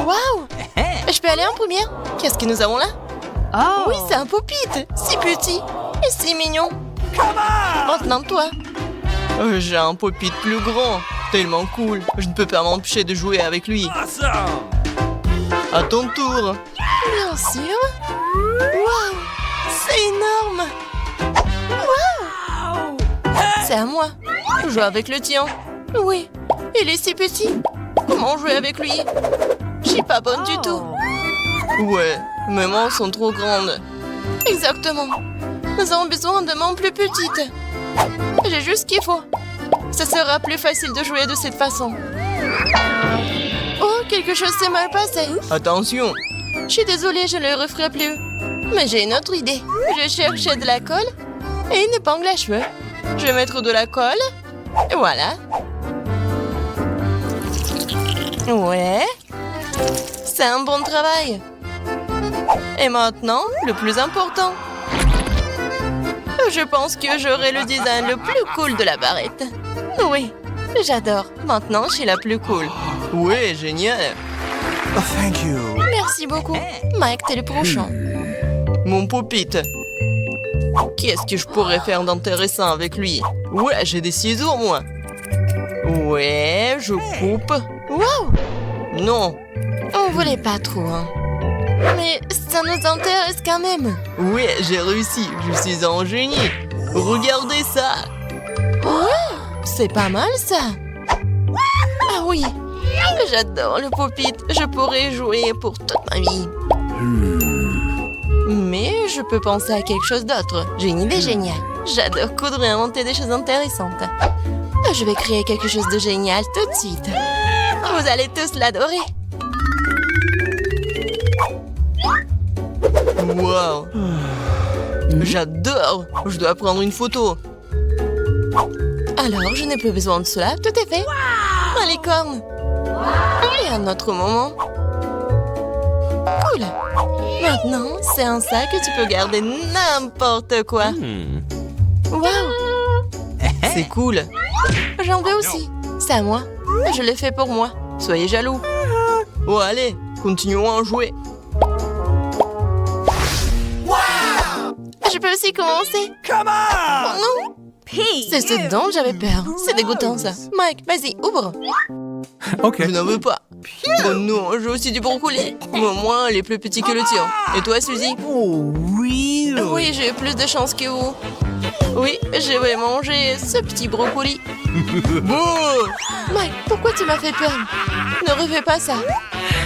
Waouh! Je peux aller en première? Qu'est-ce que nous avons là? Oh. Oui, c'est un Pop-It! Si petit et si mignon! Maintenant, toi! J'ai un Pop-It plus grand! Tellement cool! Je ne peux pas m'empêcher de jouer avec lui! À ton tour! Bien sûr! Waouh! C'est énorme! Waouh! C'est à moi! Joue avec le tien! Oui! Il est si petit! Comment jouer avec lui? Je suis pas bonne du tout! Ouais, mes mains sont trop grandes! Exactement! Nous avons besoin de mains plus petites! J'ai juste ce qu'il faut! Ça sera plus facile de jouer de cette façon! Oh, quelque chose s'est mal passé! Attention! Je suis désolée, je ne le referai plus! Mais j'ai une autre idée! Je cherchais de la colle et une épingle à cheveux! Je vais mettre de la colle. Et voilà. Ouais. C'est un bon travail. Et maintenant, le plus important. Je pense que j'aurai le design le plus cool de la barrette. Oui, j'adore. Maintenant, je suis la plus cool. Ouais, génial. Oh, thank you. Merci beaucoup. Mike, t'es le prochain. Mon Pop-It. Qu'est-ce que je pourrais faire d'intéressant avec lui? Ouais, j'ai des ciseaux, moi. Ouais, je coupe. Waouh! Non. On voulait pas trop, hein. Mais ça nous intéresse quand même. Ouais, j'ai réussi. Je suis un génie. Regardez ça. Ouais, c'est pas mal, ça. Ah oui. J'adore le Pop-It. Je pourrais jouer pour toute ma vie. Mais je peux penser à quelque chose d'autre. J'ai une idée géniale. J'adore coudre et inventer des choses intéressantes. Je vais créer quelque chose de génial tout de suite. Vous allez tous l'adorer. Wow! J'adore! Je dois prendre une photo. Alors, je n'ai plus besoin de cela. Tout est fait. Un licorne. Et un autre moment. Cool! Maintenant, c'est un sac que tu peux garder n'importe quoi. Wow! C'est cool. J'en veux aussi. C'est à moi. Je l'ai fait pour moi. Soyez jaloux. Oh, allez, continuons à jouer. Je peux aussi commencer. Oh non! C'est ce dont j'avais peur. C'est dégoûtant, ça. Mike, vas-y, ouvre. Ok. Je n'en veux pas. Oh non, j'ai aussi du brocoli. Moi, il est plus petit que le tien. Et toi, Suzy? Oh, really? Oui, j'ai eu plus de chance que vous. Oui, je vais manger ce petit brocoli. Bon! Mike, pourquoi tu m'as fait peur? Ne refais pas ça.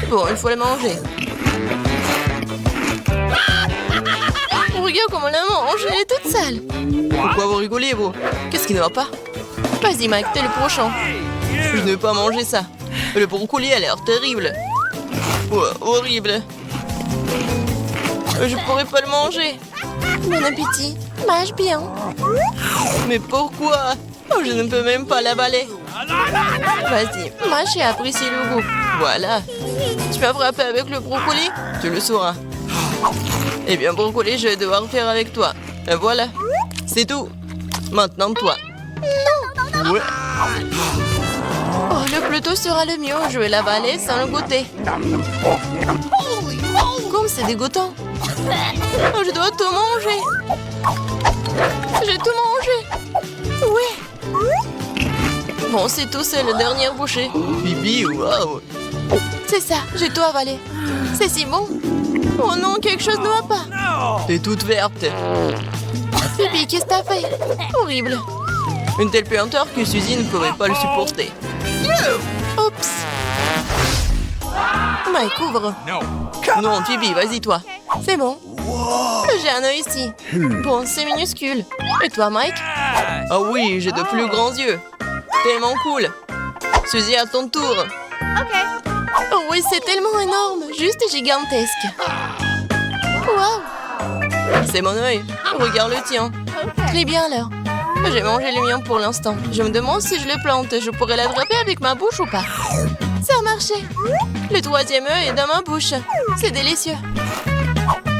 Bon, il faut le manger. Regarde comment la mange, elle est toute sale. Pourquoi vous rigolez, vous? Qu'est-ce qui ne va pas? Vas-y, Mike, t'es le prochain. Je ne vais pas manger ça. Le brocoli a l'air terrible. Ouais, horrible. Je pourrais pas le manger. Bon appétit. Mange bien. Mais pourquoi? Oh, je ne peux même pas l'avaler. Vas-y, mâche et apprécie le goût. Voilà. Tu vas frapper avec le brocoli? Tu le sauras. Eh bien, brocoli, je vais devoir le faire avec toi. Et voilà. C'est tout. Maintenant, toi. Non. Ouais. Oh, le plus tôt sera le mieux. Je vais l'avaler sans le goûter. Comme c'est dégoûtant. Oh, je dois tout manger. J'ai tout mangé. Ouais. Bon, c'est tout, c'est le dernier bouchée. Bibi, waouh. C'est ça, j'ai tout avalé. C'est si bon. Oh non, quelque chose ne va pas. T'es toute verte. Bibi, qu'est-ce que t'as fait? Horrible. Une telle puanteur que Suzy ne pouvait pas le supporter. Oups. Mike, ouvre. Non, Bibi, vas-y, toi. C'est bon. J'ai un œil ici. Bon, c'est minuscule. Et toi, Mike? Ah oui, j'ai de plus grands yeux. Tellement cool. Suzy, à ton tour. OK. Oh oui, c'est tellement énorme. Juste gigantesque. Waouh. C'est mon œil. Regarde le tien. Très bien, alors. J'ai mangé le mien pour l'instant. Je me demande si je le plante. Je pourrais l'attraper avec ma bouche ou pas. Ça a marché. Le troisième œil est dans ma bouche. C'est délicieux.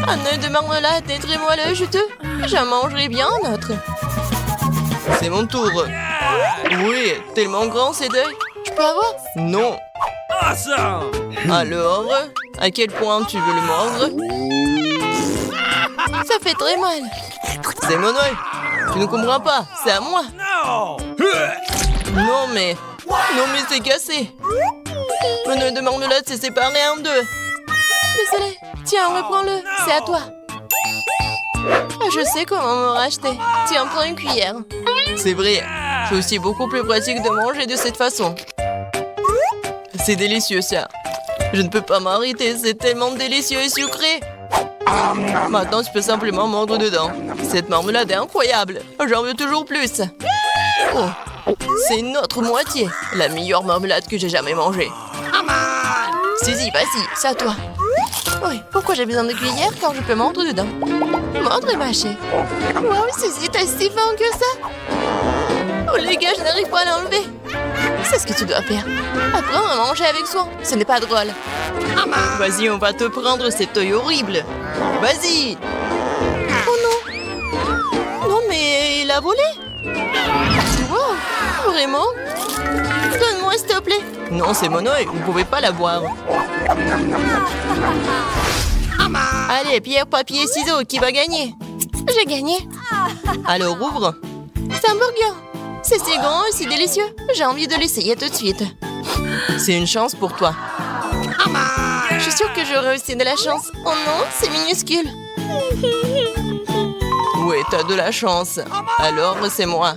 Un œil de marmelade est très moelleux, juteux. J'en mangerai bien un autre. C'est mon tour. Oui, tellement grand ces œils. Je peux avoir? Non. Alors, à quel point tu veux le mordre? Ça fait très mal. C'est mon œil. Tu ne comprends pas, c'est à moi. Non mais c'est cassé. Mon œil de marmelade s'est séparé en deux. Désolé. Tiens, reprends-le. C'est à toi. Je sais comment me racheter. Tiens, prends une cuillère. C'est vrai. C'est aussi beaucoup plus pratique de manger de cette façon. C'est délicieux, ça. Je ne peux pas m'arrêter. C'est tellement délicieux et sucré. Maintenant, tu peux simplement mordre dedans. Cette marmelade est incroyable. J'en veux toujours plus. Oh, c'est une autre moitié. La meilleure marmelade que j'ai jamais mangée. Suzy, vas-y, c'est à toi. Oui, pourquoi j'ai besoin de cuillère quand je peux mordre dedans? Mordre et mâcher. Wow, Suzy, t'es si fin que ça? Oh les gars, je n'arrive pas à l'enlever. C'est ce que tu dois faire. Apprendre à manger avec soin. Ce n'est pas drôle. Vas-y, on va te prendre cet œil horrible. Vas-y. Oh non. Non, mais il a volé. Wow, vraiment? Donne-moi, s'il te plaît. Non, c'est mon œil. Vous ne pouvez pas l'avoir. Allez, pierre, papier, ciseaux. Qui va gagner? J'ai gagné. Alors, ouvre. C'est un burger. C'est si grand et si délicieux. J'ai envie de l'essayer tout de suite. C'est une chance pour toi. Je suis sûre que j'aurai aussi de la chance. Oh non, c'est minuscule. Ouais, t'as de la chance. Alors, c'est moi.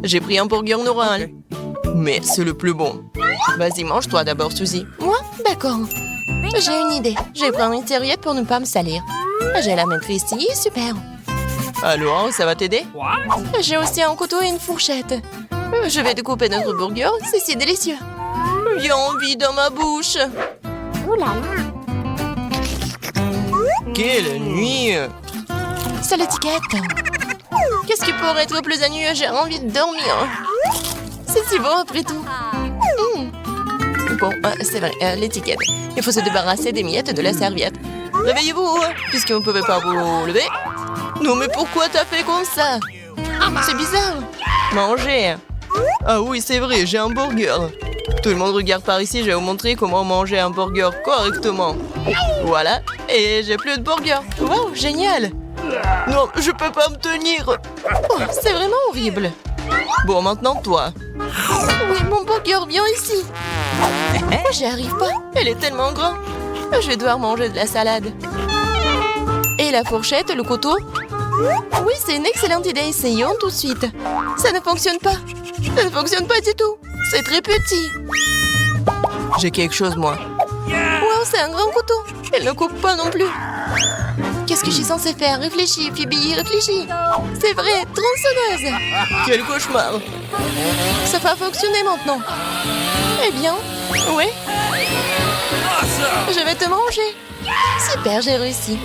J'ai pris un burger normal. Mais c'est le plus bon. Vas-y, mange-toi d'abord, Suzy. Moi? D'accord. J'ai une idée. Je vais prendre une serviette pour ne pas me salir. Je vais la mettre ici. Super. Alors, ça va t'aider? J'ai aussi un couteau et une fourchette. Je vais découper notre burger. C'est si délicieux. J'ai envie dans ma bouche. Quelle nuit! C'est l'étiquette. Qu'est-ce qui pourrait être plus ennuyeux? J'ai envie de dormir. C'est si bon après tout. Bon, c'est vrai, l'étiquette. Il faut se débarrasser des miettes de la serviette. Réveillez-vous, puisque vous ne pouvez pas vous lever. Non, mais pourquoi t'as fait comme ça? C'est bizarre. Manger. Ah oui, c'est vrai, j'ai un burger. Tout le monde regarde par ici, je vais vous montrer comment manger un burger correctement. Voilà, et j'ai plus de burger. Wow, génial. Non, je peux pas me tenir. Oh, c'est vraiment horrible. Bon, maintenant toi. Oui, mon burger, viens ici. J'y arrive pas, elle est tellement grande. Je vais devoir manger de la salade. Et la fourchette, le couteau? Oui, c'est une excellente idée, essayons tout de suite. Ça ne fonctionne pas. Ça ne fonctionne pas du tout. C'est très petit. J'ai quelque chose, moi. Wow, c'est un grand couteau. Elle ne coupe pas non plus. Qu'est-ce que je suis censée faire? Réfléchis, Phoebe, réfléchis. C'est vrai, tronçonneuse. Quel cauchemar. Ça va fonctionner maintenant. Eh bien, oui. Je vais te manger. Super, j'ai réussi.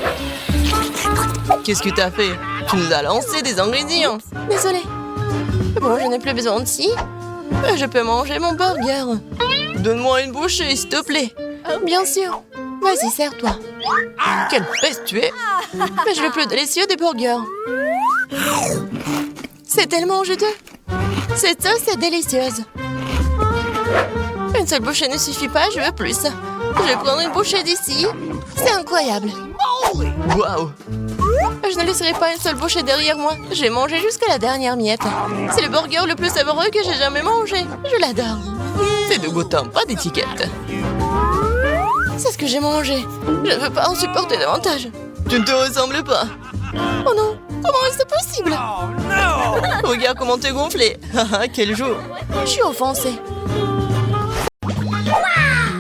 Qu'est-ce que t'as fait? Tu nous as lancé des ingrédients. Désolée. Bon, je n'ai plus besoin de ci. Je peux manger mon burger. Donne-moi une bouchée, s'il te plaît. Bien sûr. Vas-y, sers-toi. Quelle peste tu es. Mais je veux plus délicieux des burgers. C'est tellement juteux. Cette sauce est délicieuse. Une seule bouchée ne suffit pas, je veux plus. Je vais prendre une bouchée d'ici. C'est incroyable. Waouh. Je ne laisserai pas une seule bouchée derrière moi. Je vais manger jusqu'à la dernière miette. C'est le burger le plus savoureux que j'ai jamais mangé. Je l'adore. C'est dégoûtant, pas d'étiquette. C'est ce que j'ai mangé. Je ne veux pas en supporter davantage. Tu ne te ressembles pas. Oh non, comment est-ce possible? Regarde comment t'es gonflé. Quel jour. Je suis offensée.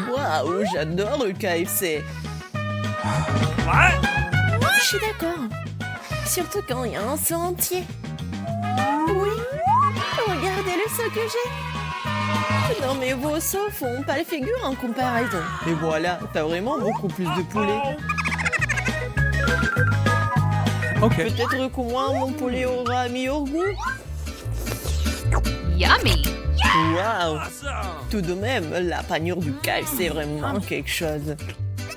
Waouh, j'adore le KFC. Je suis d'accord. Surtout quand il y a un saut entier. Oui. Regardez le saut que j'ai. Non mais vos sauts font pas le figure en comparaison. Et voilà, t'as vraiment beaucoup plus de poulet. Ok. Peut-être qu'au moins mon poulet aura un meilleur goût. Yummy. Waouh. Tout de même, la panure du KFC est vraiment quelque chose.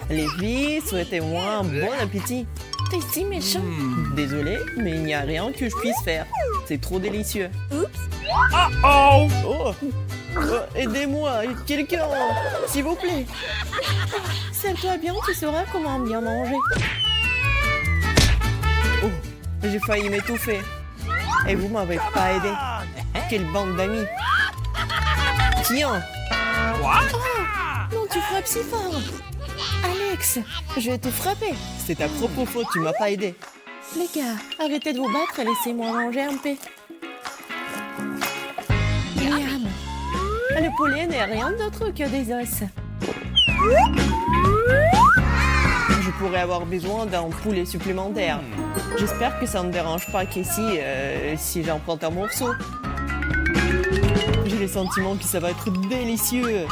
Les filles, souhaitez-moi un bon appétit. T'es si méchant. Désolé, mais il n'y a rien que je puisse faire. C'est trop délicieux. Oups. Oh. Aidez-moi, quelqu'un, s'il vous plaît. Serre-toi bien, tu sauras comment bien manger. Oh, j'ai failli m'étouffer. Et vous m'avez pas aidé. Quelle bande d'amis. Tiens. Oh, non, tu frappes si fort. Alex, je vais te frapper. C'est ta propre faute, tu m'as pas aidé. Les gars, arrêtez de vous battre et laissez-moi manger un peu. Liam, le poulet n'est rien d'autre que des os. Je pourrais avoir besoin d'un poulet supplémentaire. J'espère que ça ne me dérange pas qu'ici, si j'en prends un morceau. J'ai le sentiment que ça va être délicieux.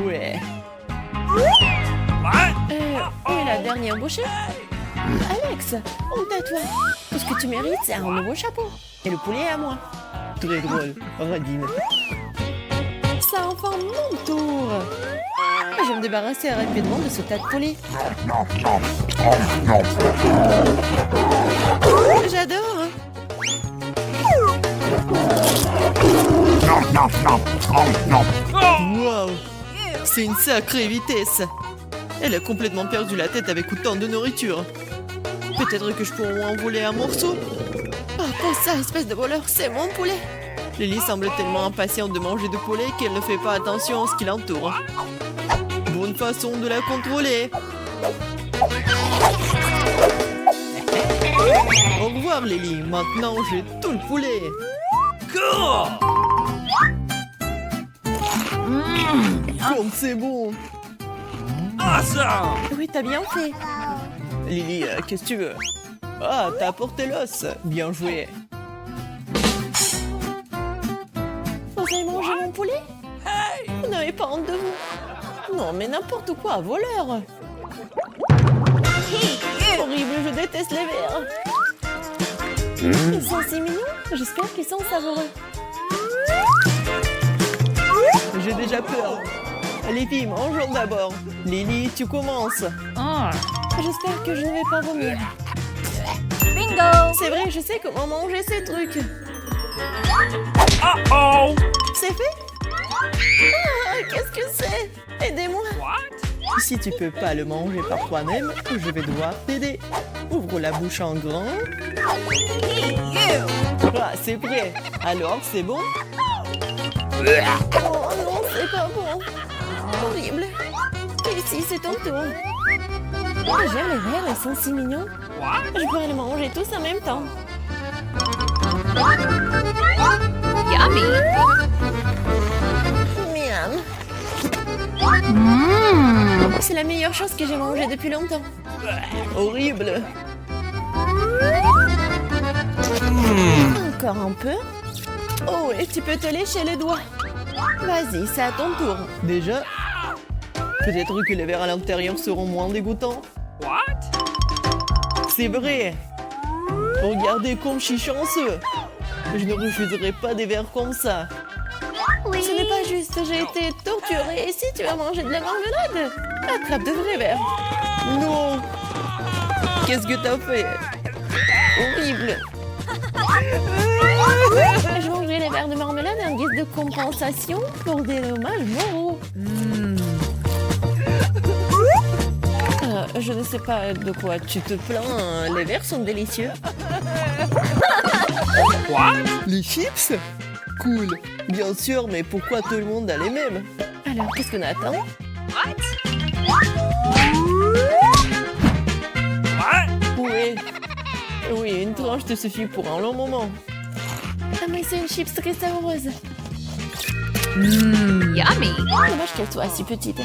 Ouais. Où est la dernière bouchée? Alex, honte à toi. Tout ce que tu mérites, c'est un nouveau chapeau. Et le poulet est à moi. Très drôle, Radine. C'est enfin mon tour. Je vais me débarrasser rapidement de ce tas de poulet. J'adore. Wow, c'est une sacrée vitesse. Elle a complètement perdu la tête avec autant de nourriture. Peut-être que je pourrais en voler un morceau. Oh, pas ça, espèce de voleur, c'est mon poulet. Lily semble tellement impatiente de manger du poulet qu'elle ne fait pas attention à ce qui l'entoure. Bonne façon de la contrôler. Au revoir, Lily. Maintenant, j'ai tout le poulet. Comme c'est bon. Oui, t'as bien fait. Lily, qu'est-ce que tu veux? Ah, t'as apporté l'os. Bien joué. Vous avez mangé mon poulet? Vous n'avez pas honte de vous? Non, mais n'importe quoi, voleur. Horrible, je déteste les vers. Ils sont si mignons. J'espère qu'ils sont savoureux. J'ai déjà peur. Les filles, mangeons d'abord. Lily, tu commences. J'espère que je ne vais pas vomir. Bingo! C'est vrai, je sais comment manger ces trucs. C'est fait? Ah, qu'est-ce que c'est? Aidez-moi. Si tu peux pas le manger par toi-même, je vais devoir t'aider. Ouvre la bouche en grand. Ah, c'est prêt. Alors, c'est bon? Oh non, c'est pas bon. Horrible. Ici, c'est ton tour. Oh, j'aime les verres, ils sont si mignons. Je pourrais les manger tous en même temps. Yummy! Miam. C'est la meilleure chose que j'ai mangée depuis longtemps. Horrible. Encore un peu. Oh, et tu peux te lécher les doigts. Vas-y, c'est à ton tour. Déjà? Peut-être que les verres à l'intérieur seront moins dégoûtants. C'est vrai. Regardez comme je suis chanceux. Je ne refuserai pas des verres comme ça. Ce n'est pas juste, j'ai été torturée. Et si tu as mangé de la marmelade, attrape de vrais verres. Non. Qu'est-ce que t'as fait? Horrible. Je mangerai les verres de marmelade en guise de compensation pour des dommages moraux. Je ne sais pas de quoi tu te plains. Les verres sont délicieux. Les chips? Cool. Bien sûr, mais pourquoi tout le monde a les mêmes? Alors, qu'est-ce qu'on attend? Oui. Oui, une tranche te suffit pour un long moment. Ah, mais c'est une chips très savoureuse. Yummy! Dommage qu'elle soit si petite.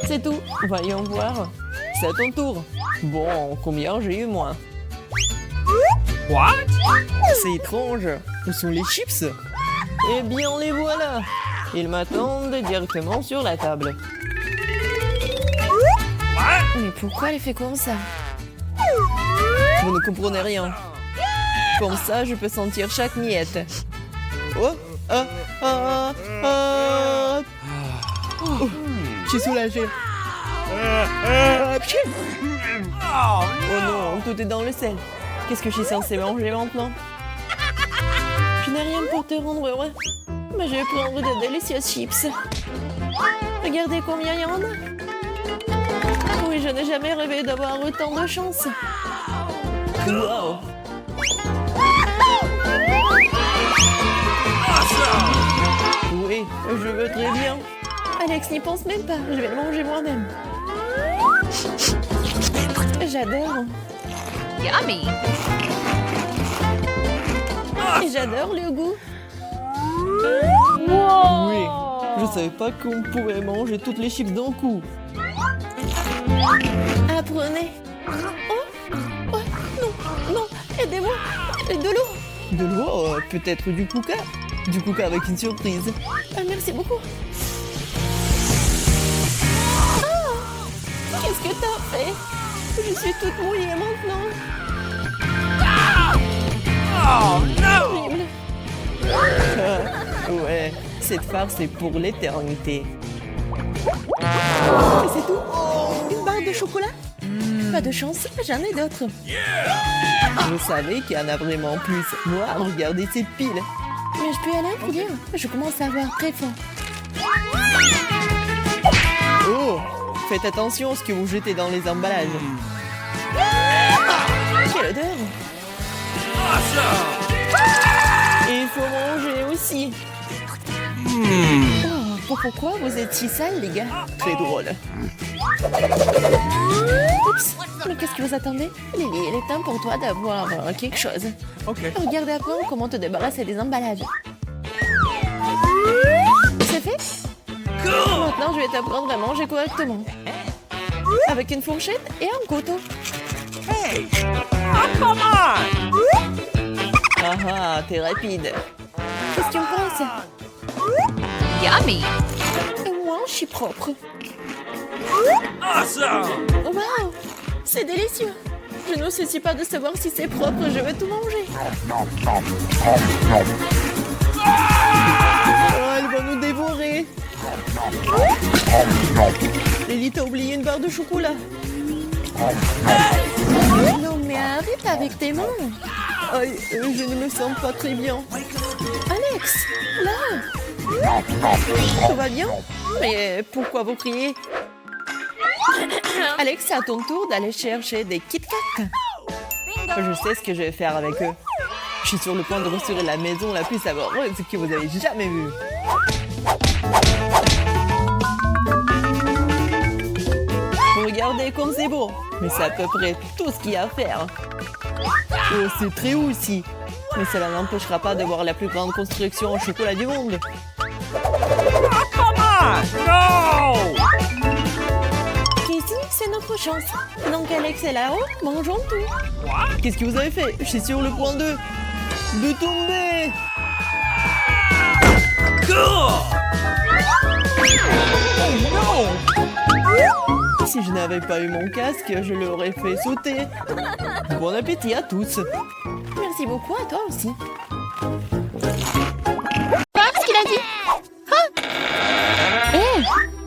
C'est tout. Voyons voir. C'est à ton tour. Bon, combien j'ai eu moi? C'est étrange. Où sont les chips? Eh bien, les voilà. Ils m'attendent directement sur la table. Mais pourquoi elle fait comme ça? Vous ne comprenez rien. Comme ça, je peux sentir chaque miette. Oh, je suis soulagée. Oh non, tout est dans le sel. Qu'est-ce que je suis censée manger maintenant? Je n'ai rien pour te rendre heureux. Mais je vais prendre de délicieuses chips. Regardez combien il y en a. Oui, je n'ai jamais rêvé d'avoir autant de chance. Wow. Oui, je veux très bien. Alex n'y pense même pas. Je vais le manger moi-même. J'adore. Yummy. Et j'adore le goût. Wow. Oui, je savais pas qu'on pouvait manger toutes les chips d'un coup. Apprenez. Oh, oh, non, non, aidez-moi. De l'eau. De l'eau, peut-être du coca. Du coca avec une surprise. Ah, merci beaucoup. Ah, qu'est-ce que t'as fait? Je suis toute mouillée maintenant. Oh no! Horrible. Ouais, cette farce est pour l'éternité. Et c'est tout? Une barre de chocolat? Pas de chance, j'en ai d'autres. Vous savez qu'il y en a vraiment plus. Moi, regardez ces piles. Mais je peux aller pour dire. Je commence à avoir très faim. Oh, faites attention à ce que vous jetez dans les emballages. Quelle odeur! Et il faut manger aussi. Oh, pourquoi vous êtes si sales, les gars? Très drôle. Oups, mais qu'est-ce que vous attendez? Lily, il est temps pour toi d'avoir quelque chose. Ok. Regarde à quoi comment te débarrasser des emballages. C'est fait? Maintenant, je vais t'apprendre à manger correctement. Avec une fourchette et un couteau. Hey! Oh, come on! Ah, t'es rapide. Qu'est-ce que tu en penses? Yummy. Moi, je suis propre. Awesome! Wow, c'est délicieux. Je ne soucie pas de savoir si c'est propre, je veux tout manger. Oh, elle va nous dévorer. Lily, t'as oublié une barre de chocolat. Non, mais arrête avec tes mains. Aïe, je ne me sens pas très bien. Alex, là. Tout va bien? Mais pourquoi vous criez? Alex, c'est à ton tour d'aller chercher des Kit Kat. Je sais ce que je vais faire avec eux. Je suis sur le point de restaurer la maison la plus savoureuse que vous avez jamais vue. Regardez comme c'est beau. Mais c'est à peu près tout ce qu'il y a à faire. Oh, c'est très haut ici. Mais cela n'empêchera pas de voir la plus grande construction en chocolat du monde. Come on! No! Ici, c'est notre chance. Donc Alex est là-haut, mangeons tout. Qu'est-ce que vous avez fait? Je suis sur le point de tomber. Si je n'avais pas eu mon casque, je l'aurais fait sauter. Bon appétit à tous. Merci beaucoup à toi aussi. Voir ce qu'il a dit.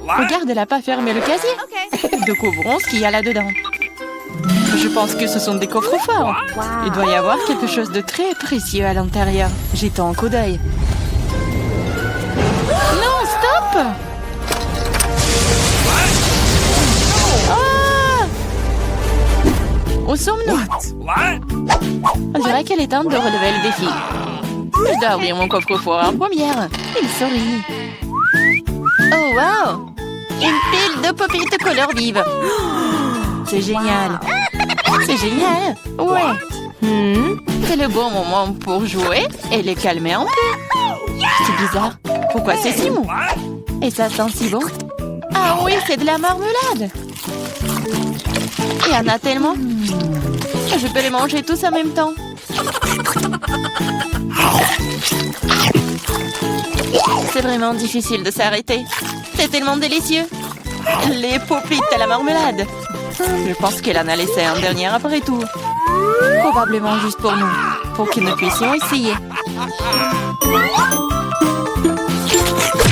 Regarde, elle n'a pas fermé le casier. Découvrons ce qu'il y a là-dedans. Je pense que ce sont des coffres forts. Il doit y avoir quelque chose de très précieux à l'intérieur. Jetons un coup d'œil. Non, stop! Ah! Où sommes-nous? On dirait qu'elle est temps de relever le défi. Je dois ouvrir mon coffre-fort en première. Il sourit. Oh, wow! Une pile de pop-it couleur vive. C'est génial. C'est génial. Ouais. C'est le bon moment pour jouer et les calmer un peu. C'est bizarre. Pourquoi c'est si mou? Et ça sent si bon. Ah oui, c'est de la marmelade. Il y en a tellement. Je peux les manger tous en même temps. C'est vraiment difficile de s'arrêter. C'est tellement délicieux. Les pop-it à la marmelade. Je pense qu'elle en a laissé un dernier après tout. Probablement juste pour nous. Pour que nous puissions essayer.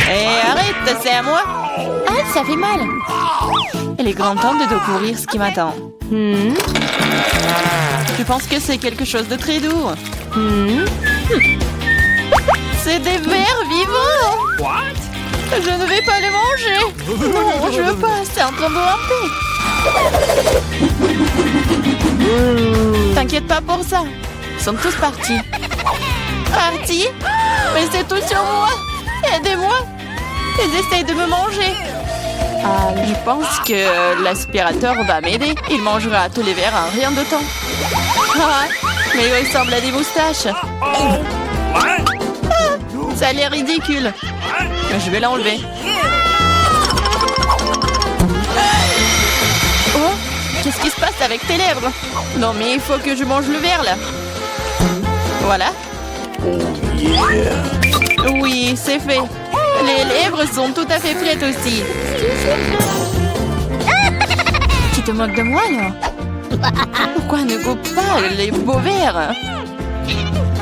Hé, arrête, c'est à moi. Ah, ça fait mal. Il est grand temps de découvrir ce qui m'attend. Je pense que c'est quelque chose de très doux. C'est des vers vivants! What? Je ne vais pas les manger! Non, je veux pas, c'est en train de ramper! T'inquiète pas pour ça! Ils sont tous partis! Partis? Mais c'est tout sur moi! Aidez-moi! Ils essayent de me manger! Ah, je pense que l'aspirateur va m'aider. Il mangera tous les verres en rien de temps. Ah, mais il ressemble à des moustaches. Oh! What? Ça a l'air ridicule. Mais je vais l'enlever. Oh, qu'est-ce qui se passe avec tes lèvres? Non, mais il faut que je mange le verre, là. Voilà. Oui, c'est fait. Les lèvres sont tout à fait prêtes aussi. Tu te moques de moi, là? Pourquoi ne goûte pas les beaux verres?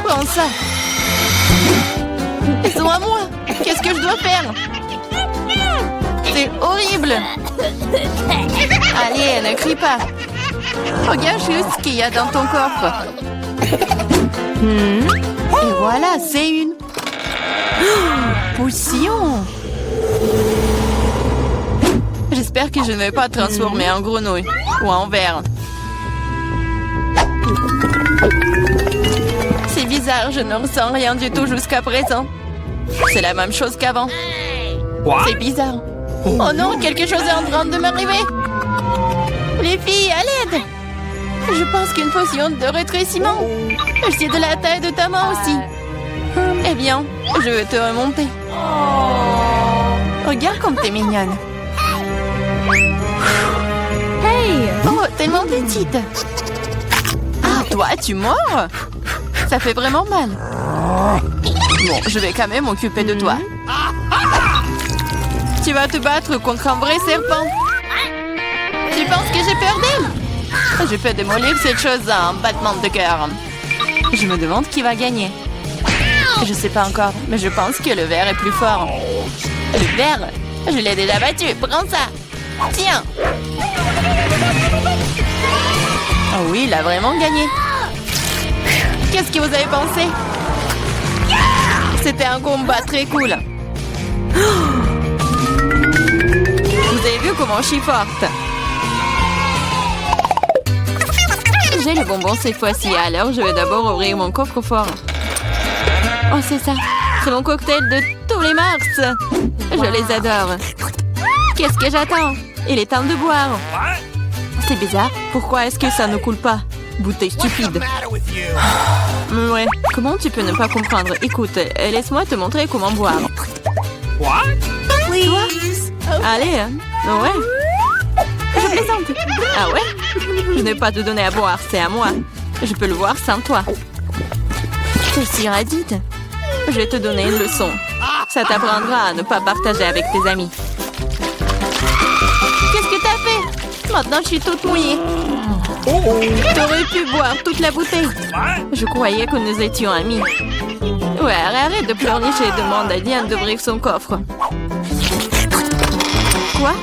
Prends ça. Ils sont à moi. Qu'est-ce que je dois faire? C'est horrible. Allez, ne crie pas. Regarde juste ce qu'il y a dans ton coffre. Et voilà, c'est une potion. J'espère que je ne vais pas te transformer en grenouille ou en ver. C'est bizarre, je ne ressens rien du tout jusqu'à présent. C'est la même chose qu'avant. C'est bizarre. Oh non, quelque chose est en train de m'arriver. Les filles, à l'aide. Je pense qu'une potion de rétrécissement. C'est de la taille de ta main aussi. Eh bien, je vais te remonter. Regarde comme t'es mignonne. Hey! Oh, tellement petite. Ah, toi, tu mords? Ça fait vraiment mal. Bon, je vais quand même m'occuper de toi. Tu vas te battre contre un vrai serpent. Tu penses que j'ai peur d'elle? Je peux démolir cette chose en battement de cœur. Je me demande qui va gagner. Je sais pas encore, mais je pense que le ver est plus fort. Le ver? Je l'ai déjà battu. Prends ça. Tiens. Oh oui, il a vraiment gagné. Qu'est-ce que vous avez pensé? C'était un combat très cool. Vous avez vu comment je suis forte? J'ai le bonbon cette fois-ci, alors je vais d'abord ouvrir mon coffre-fort. Oh, c'est ça. C'est mon cocktail de tous les mars. Je les adore. Qu'est-ce que j'attends? Il est temps de boire. C'est bizarre. Pourquoi est-ce que ça ne coule pas? Bouteille stupide. Ouais. Comment tu peux ne pas comprendre? Écoute, laisse-moi te montrer comment boire. What? Toi? Allez. Ouais. Je plaisante. Ah ouais? Je n'ai pas te donner à boire, c'est à moi. Je peux le voir sans toi. T'es si radide. Je vais te donner une leçon. Ça t'apprendra à ne pas partager avec tes amis. Qu'est-ce que t'as fait? Maintenant, je suis toute mouillée. T'aurais pu boire toute la bouteille. Je croyais que nous étions amis. Ouais, arrête de pleurnicher et demande à Diane d'ouvrir son coffre. Quoi?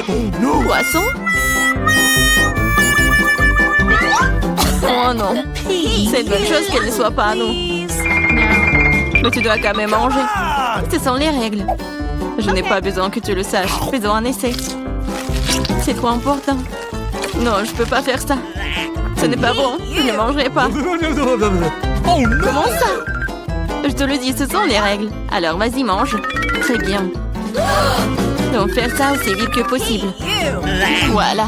Poisson? Oh non. C'est une bonne chose qu'elle ne soit pas à nous. Mais tu dois quand même manger. Ce sont les règles. Je n'ai pas besoin que tu le saches. Faisons un essai. C'est trop important. Non, je peux pas faire ça. Ce n'est pas bon. Je ne mangerai pas. Comment ça? Je te le dis, ce sont les règles. Alors, vas-y, mange. Très bien. Donc, faire ça aussi vite que possible. Voilà.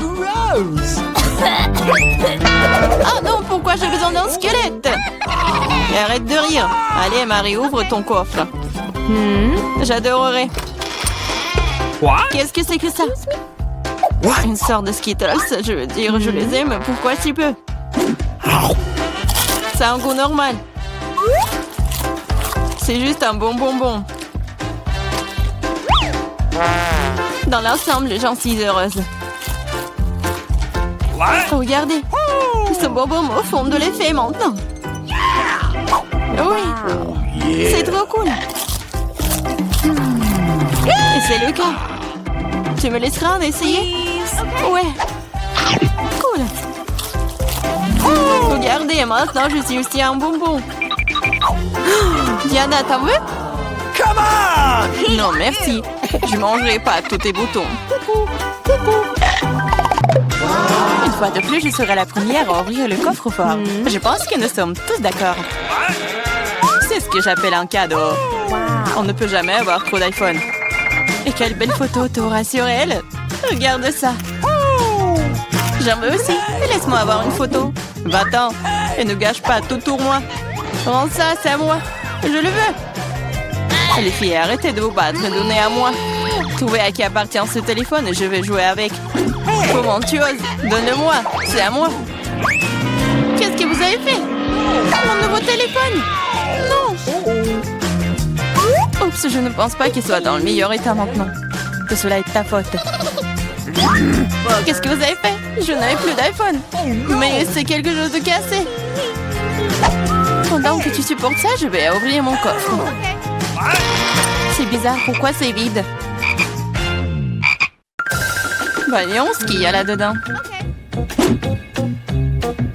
Oh non, pourquoi j'ai besoin d'un squelette? Et arrête de rire. Allez, Marie, ouvre ton coffre. J'adorerais. Qu'est-ce que c'est que ça? Une sorte de Skittles, je veux dire, je les aime. Pourquoi si peu? Ça a un goût normal. C'est juste un bon bonbon. Dans l'ensemble, j'en suis heureuse. Regardez, ce bonbon me font de l'effet maintenant. Oui, c'est trop cool. Et c'est le cas. Tu me laisseras en essayer? Ouais. Cool. Regardez, maintenant je suis aussi un bonbon. Diana, t'en veux? Non, merci. Je mangerai pas tous tes boutons. Une fois de plus, je serai la première à ouvrir le coffre-fort. Je pense que nous sommes tous d'accord. C'est ce que j'appelle un cadeau. On ne peut jamais avoir trop d'iPhone. Et quelle belle photo t'auras sur elle. Regarde ça. J'en veux aussi. Laisse-moi avoir une photo. Va-t'en. Et ne gâche pas tout pour moi. Rends ça, c'est à moi. Je le veux. Les filles, arrêtez de vous battre. Donnez à moi. Trouvez à qui appartient ce téléphone et je vais jouer avec. Comment tu oses? Donne-le-moi. C'est à moi. Qu'est-ce que vous avez fait? Mon nouveau téléphone? Non. Oups, je ne pense pas qu'il soit dans le meilleur état maintenant. Que cela est de ta faute. Qu'est-ce que vous avez fait? Je n'avais plus d'iPhone. Mais c'est quelque chose de cassé. Pendant que tu supportes ça, je vais ouvrir mon coffre. C'est bizarre, pourquoi c'est vide? Voyons ce qu'il y a là-dedans.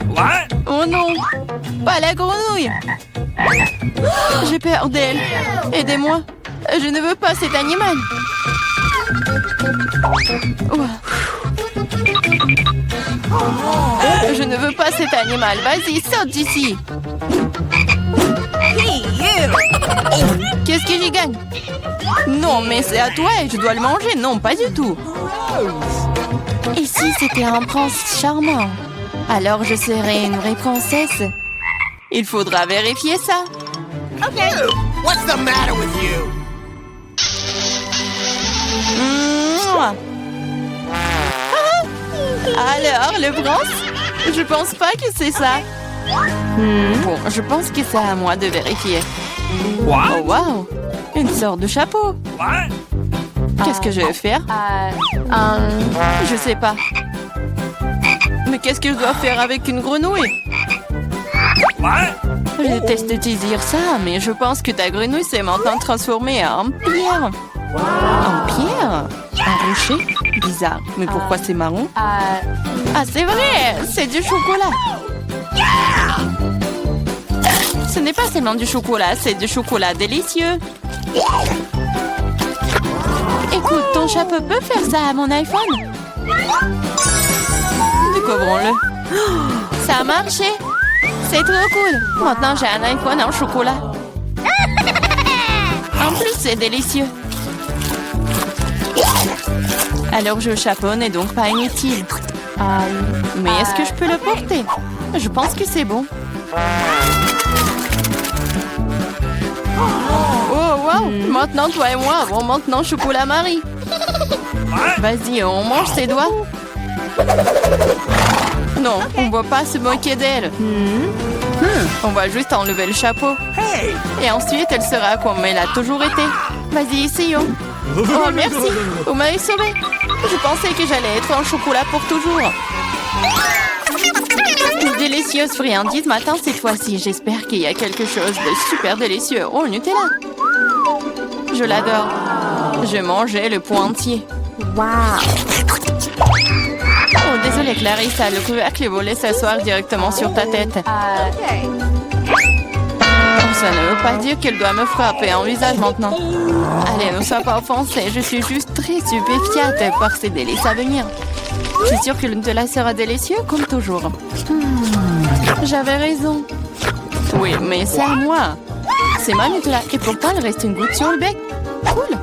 What? Oh non! Pas la grenouille! J'ai peur d'elle. Aidez-moi. Je ne veux pas cet animal. Ouah. Je ne veux pas cet animal. Vas-y, saute d'ici. Qu'est-ce que j'y gagne? Non, mais c'est à toi et je dois le manger. Non, pas du tout. Et si c'était un prince charmant? Alors je serais une vraie princesse. Il faudra vérifier ça. What's the matter with you? Mouah. Ah. Alors, le prince? Je pense pas que c'est ça. Bon, je pense que c'est à moi de vérifier. What? Oh, wow! Une sorte de chapeau. What? Qu'est-ce que je vais faire? Je sais pas. Mais qu'est-ce que je dois faire avec une grenouille? What? Je déteste te dire ça, mais je pense que ta grenouille s'est maintenant transformée en pierre. En pierre? Un rocher? Bizarre. Mais pourquoi c'est marron? Ah, c'est vrai! C'est du chocolat! Ce n'est pas seulement du chocolat, c'est du chocolat délicieux. Écoute, ton chapeau peut faire ça à mon iPhone? Découvrons-le. Ça a marché! C'est trop cool! Maintenant, j'ai un iPhone en chocolat. En plus, c'est délicieux. Alors, je chapeau n'est donc pas inutile. Mais est-ce que je peux le porter? Je pense que c'est bon. Oh, wow! Maintenant, toi et moi avons maintenant chocolat Marie. Vas-y, on mange ses doigts. Non, on ne va pas se moquer d'elle. On va juste enlever le chapeau. Et ensuite, elle sera comme elle a toujours été. Vas-y, essayons. Oh, merci. Vous m'avez sauvé. Je pensais que j'allais être en chocolat pour toujours. Une délicieuse friandise matin cette fois-ci. J'espère qu'il y a quelque chose de super délicieux. Oh, le Nutella. Je l'adore. Je mangeais le pot entier. Oh, désolée Clarissa, le couvercle volait s'asseoir directement sur ta tête. Oh, ça ne veut pas dire qu'elle doit me frapper en visage maintenant. Allez, ne sois pas offensée, je suis juste très stupéfiante par ces délices à venir. Je suis sûre que le Nutella sera délicieux comme toujours. J'avais raison. Oui, mais c'est à moi. C'est ma Nutella et pourtant il reste une goutte sur le bec. Cool.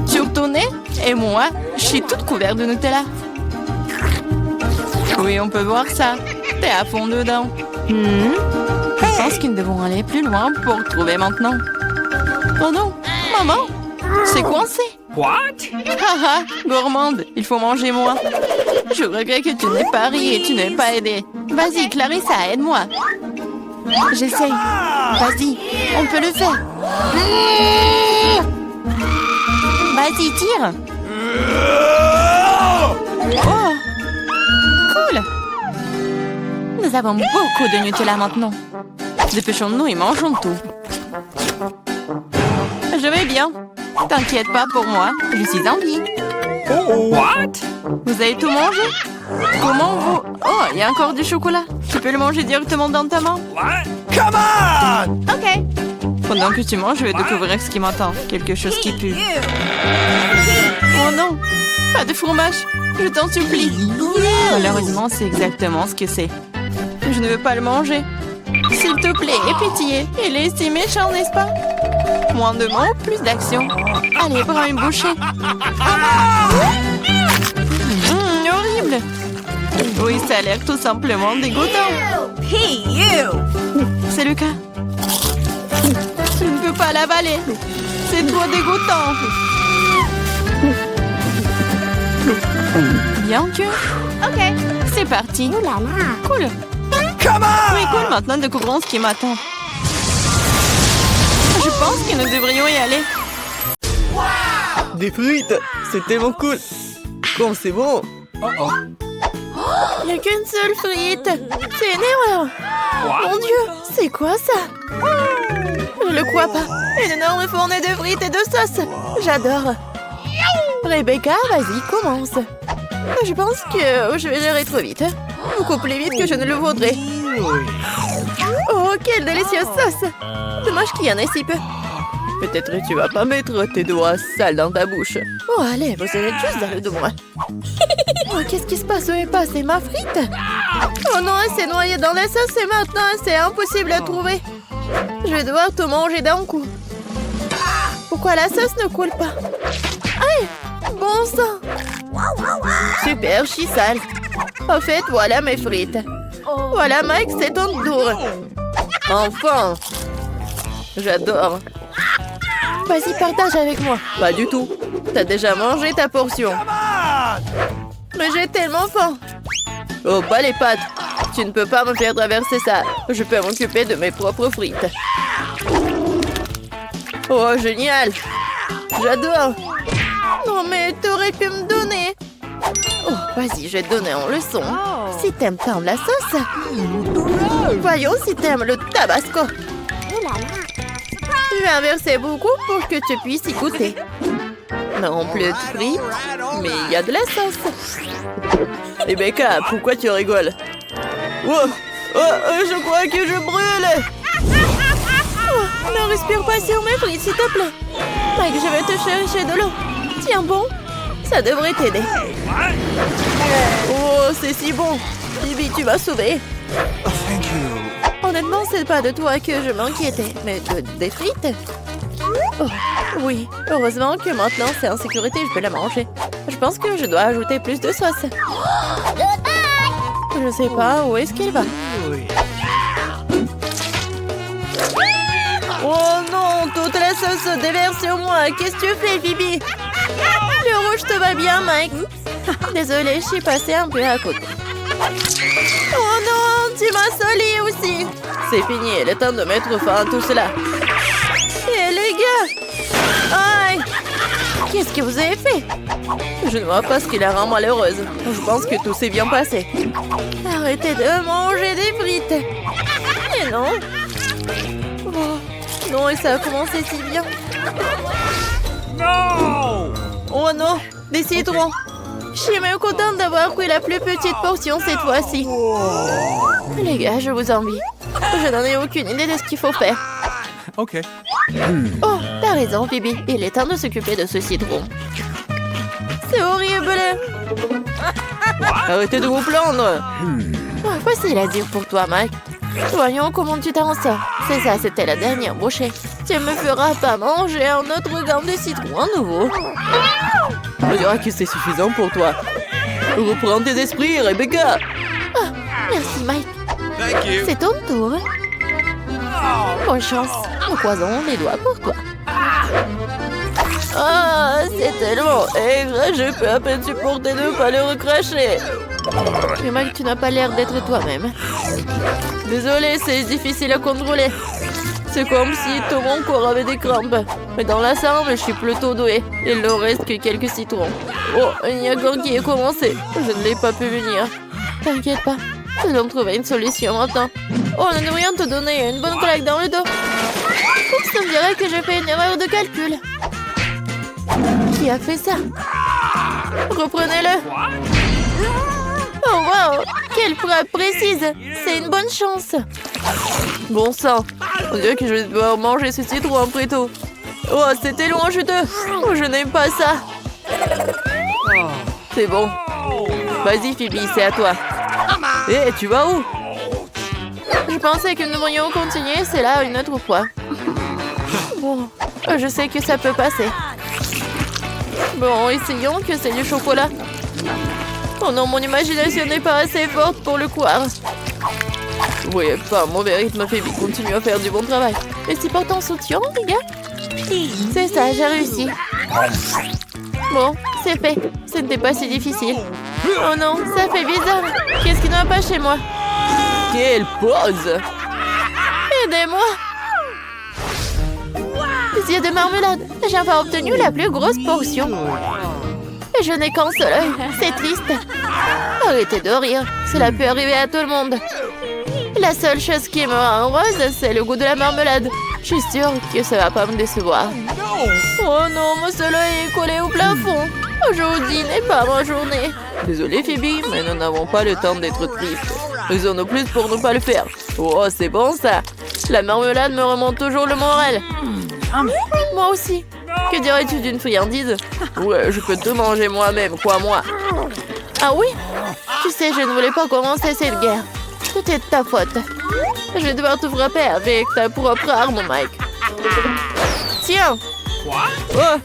Sur ton nez? Et moi, je suis toute couverte de Nutella. Oui, on peut voir ça. T'es à fond dedans. Je pense que nous devons aller plus loin pour trouver maintenant. Oh non, maman, c'est coincé. What? Haha, gourmande, il faut manger moins. Je regrette que tu n'aies pas ri et tu n'aies pas aidé. Vas-y, Clarissa, aide-moi. J'essaye. Vas-y, on peut le faire. Vas-y, tire. Oh, cool. Nous avons beaucoup de Nutella maintenant. Dépêchons-nous et mangeons tout. Je vais bien. T'inquiète pas pour moi, je suis en vie. What? Vous avez tout mangé? Comment vous... Oh, il y a encore du chocolat. Tu peux le manger directement dans ta main? What? Come on! Ok. Pendant que tu manges, je vais découvrir ce qui m'attend. Quelque chose qui pue. Oh non! Pas de fromage! Je t'en supplie! Malheureusement, c'est exactement ce que c'est. Je ne veux pas le manger. S'il te plaît, aie pitié. Il est si méchant, n'est-ce pas? Moins de mots, plus d'action. Allez, prends une bouchée. Horrible! Oui, ça a l'air tout simplement dégoûtant. C'est le cas. Je ne peux pas l'avaler. C'est trop dégoûtant. Bien que... Ok, c'est parti. Cool. Oui, cool, maintenant découvrons ce qui m'attend. Je pense que nous devrions y aller. Des frites! C'est tellement cool! Comme c'est bon! Il n'y a qu'une seule frite. C'est une erreur. Mon Dieu, c'est quoi ça? Je le crois pas. Une énorme fournée de frites et de sauce. J'adore. Rebecca, vas-y, commence. Je pense que je vais gérer trop vite. Beaucoup plus vite que je ne le voudrais. Oh, quelle délicieuse sauce! Dommage qu'il y en ait si peu. Peut-être que tu vas pas mettre tes doigts sales dans ta bouche. Oh, allez, vous êtes juste dans le de moi. Oh, qu'est-ce qui se passe? Où est passée ma frite? Oh non, elle s'est noyée dans la sauce et maintenant c'est impossible à trouver. Je vais devoir tout manger d'un coup. Pourquoi la sauce ne coule pas? Aïe! Bon sang! Super, je suis sale. En fait, voilà mes frites. Voilà, Mike, c'est ton tour. Enfin! J'adore! Vas-y, partage avec moi. Pas du tout. T'as déjà mangé ta portion. Mais j'ai tellement faim. Oh, pas les pâtes. Tu ne peux pas me faire traverser ça. Je peux m'occuper de mes propres frites. Oh, génial! J'adore! Non, mais t'aurais pu me donner. Oh, vas-y, je vais te donner en leçon. Si t'aimes tant la sauce, voyons si t'aimes le tabasco. Je vais en verser beaucoup pour que tu puisses y goûter. Non, plus de frites, mais il y a de la sauce. Rebecca, pourquoi tu rigoles? Je crois que je brûle! Oh, ne respire pas sur mes frites, s'il te plaît. Mike, je vais te chercher de l'eau. Tiens bon, ça devrait t'aider. Oh, c'est si bon! Bibi, tu m'as sauvé! Honnêtement, c'est pas de toi que je m'inquiétais, mais des frites. Oh, oui, heureusement que maintenant c'est en sécurité, je peux la manger. Je pense que je dois ajouter plus de sauce. Je sais pas où est-ce qu'il va. Oh non, toute la sauce se déverse sur moi. Qu'est-ce que tu fais, Bibi? Le rouge te va bien, Mike. Désolée, je suis passée un peu à côté. Oh non, tu m'as soli aussi. C'est fini, il est temps de mettre fin à tout cela. Et les gars, aïe, qu'est-ce que vous avez fait? Je ne vois pas ce qui la rend malheureuse. Je pense que tout s'est bien passé. Arrêtez de manger des frites. Mais non. Oh, non, et ça a commencé si bien. No! Oh non, des citrons. Je suis même contente d'avoir pris la plus petite portion cette fois-ci. Les gars, je vous envie. Je n'en ai aucune idée de ce qu'il faut faire. Ok. Oh, t'as raison, Phoebe. Il est temps de s'occuper de ce citron. C'est horrible. Arrêtez de vous plaindre. Oh, facile à dire pour toi, Mike. Voyons comment tu t'en sors. C'est ça, c'était la dernière bouchée. Tu me feras pas manger un autre gramme de citron à nouveau. On dirait que c'est suffisant pour toi. Reprends tes esprits, Rebecca. Ah, merci, Mike. C'est ton tour. Bonne chance. Nous croisons les doigts pour toi. Ah, c'est tellement aigre, je peux à peine supporter de ne pas le recracher. Mais Mike, tu n'as pas l'air d'être toi-même. Désolée, c'est difficile à contrôler. C'est comme si tout mon corps avait des crampes. Mais dans l'ensemble, je suis plutôt douée. Il ne reste que quelques citrons. Oh, il y a encore qui est commencé. Je ne l'ai pas pu venir. T'inquiète pas. Nous allons trouver une solution maintenant. Oh, nous devrions te donner une bonne claque dans le dos. Oups, on dirait que j'ai fait une erreur de calcul. Qui a fait ça? Reprenez-le. Oh wow, quelle frappe précise. C'est une bonne chance. Bon sang, on dirait que je vais devoir manger ce citron très tôt. Oh, c'est tellement juteux. Oh, je n'aime pas ça. C'est bon. Vas-y, Phoebe, c'est à toi. Hé, tu vas où? Je pensais que nous pourrions continuer, c'est là une autre fois. Bon, je sais que ça peut passer. Bon, essayons que c'est du chocolat. Oh non, mon imagination n'est pas assez forte pour le croire. Oui, pas un mauvais rythme, Phoebe continue à faire du bon travail. Et c'est pas ton soutien, les gars? C'est ça, j'ai réussi. Bon, c'est fait. Ce n'était pas si difficile. Oh non, ça fait bizarre. Qu'est-ce qui ne va pas chez moi? Quelle pause! Aidez-moi! Des yeux de marmelade. J'ai enfin obtenu la plus grosse portion. Et je n'ai qu'un seul œil. C'est triste. Arrêtez de rire. Cela peut arriver à tout le monde. La seule chose qui me rend heureuse, c'est le goût de la marmelade. Je suis sûre que ça va pas me décevoir. Oh non, mon seul œil est collé au plafond. Aujourd'hui n'est pas ma journée. Désolée Phoebe, mais nous n'avons pas le temps d'être tristes. Raison de plus pour ne pas le faire. Oh, c'est bon ça. La marmelade me remonte toujours le moral. Moi aussi. Que dirais-tu d'une friandise? Ouais, je peux tout manger moi-même, crois-moi. Ah oui? Tu sais, je ne voulais pas commencer cette guerre. Tout est de ta faute. Je vais devoir te frapper avec ta propre arme, Mike. Tiens! Oh!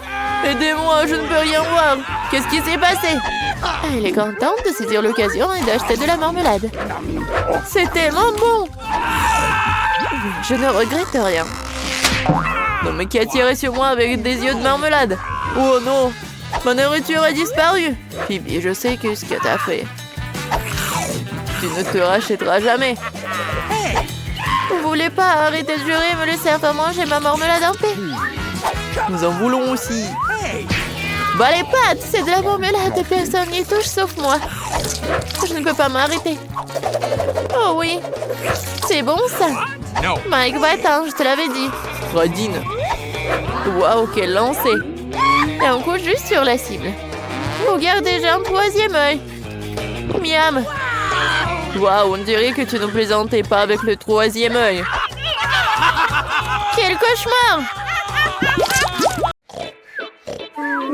Aidez-moi, je ne peux rien voir. Qu'est-ce qui s'est passé? Elle est contente de saisir l'occasion et d'acheter de la marmelade. C'est tellement bon! Je ne regrette rien. Non mais qui a tiré sur moi avec des yeux de marmelade? Oh non! Ma nourriture a disparu! Phoebe, je sais que ce que t'as fait. Tu ne te rachèteras jamais. Vous voulez pas arrêter de jurer et me laisser faire manger ma marmelade en paix? Nous en voulons aussi. Bah les pâtes, c'est de la marmelade, personne n'y touche sauf moi. Je ne peux pas m'arrêter. Oh oui, c'est bon ça. Mike, va-t'en, je te l'avais dit. Radine. Waouh, quel lancer. Et on couche juste sur la cible. Regardez, j'ai un troisième œil. Miam. Waouh, on dirait que tu ne plaisantais pas avec le troisième œil. Quel cauchemar!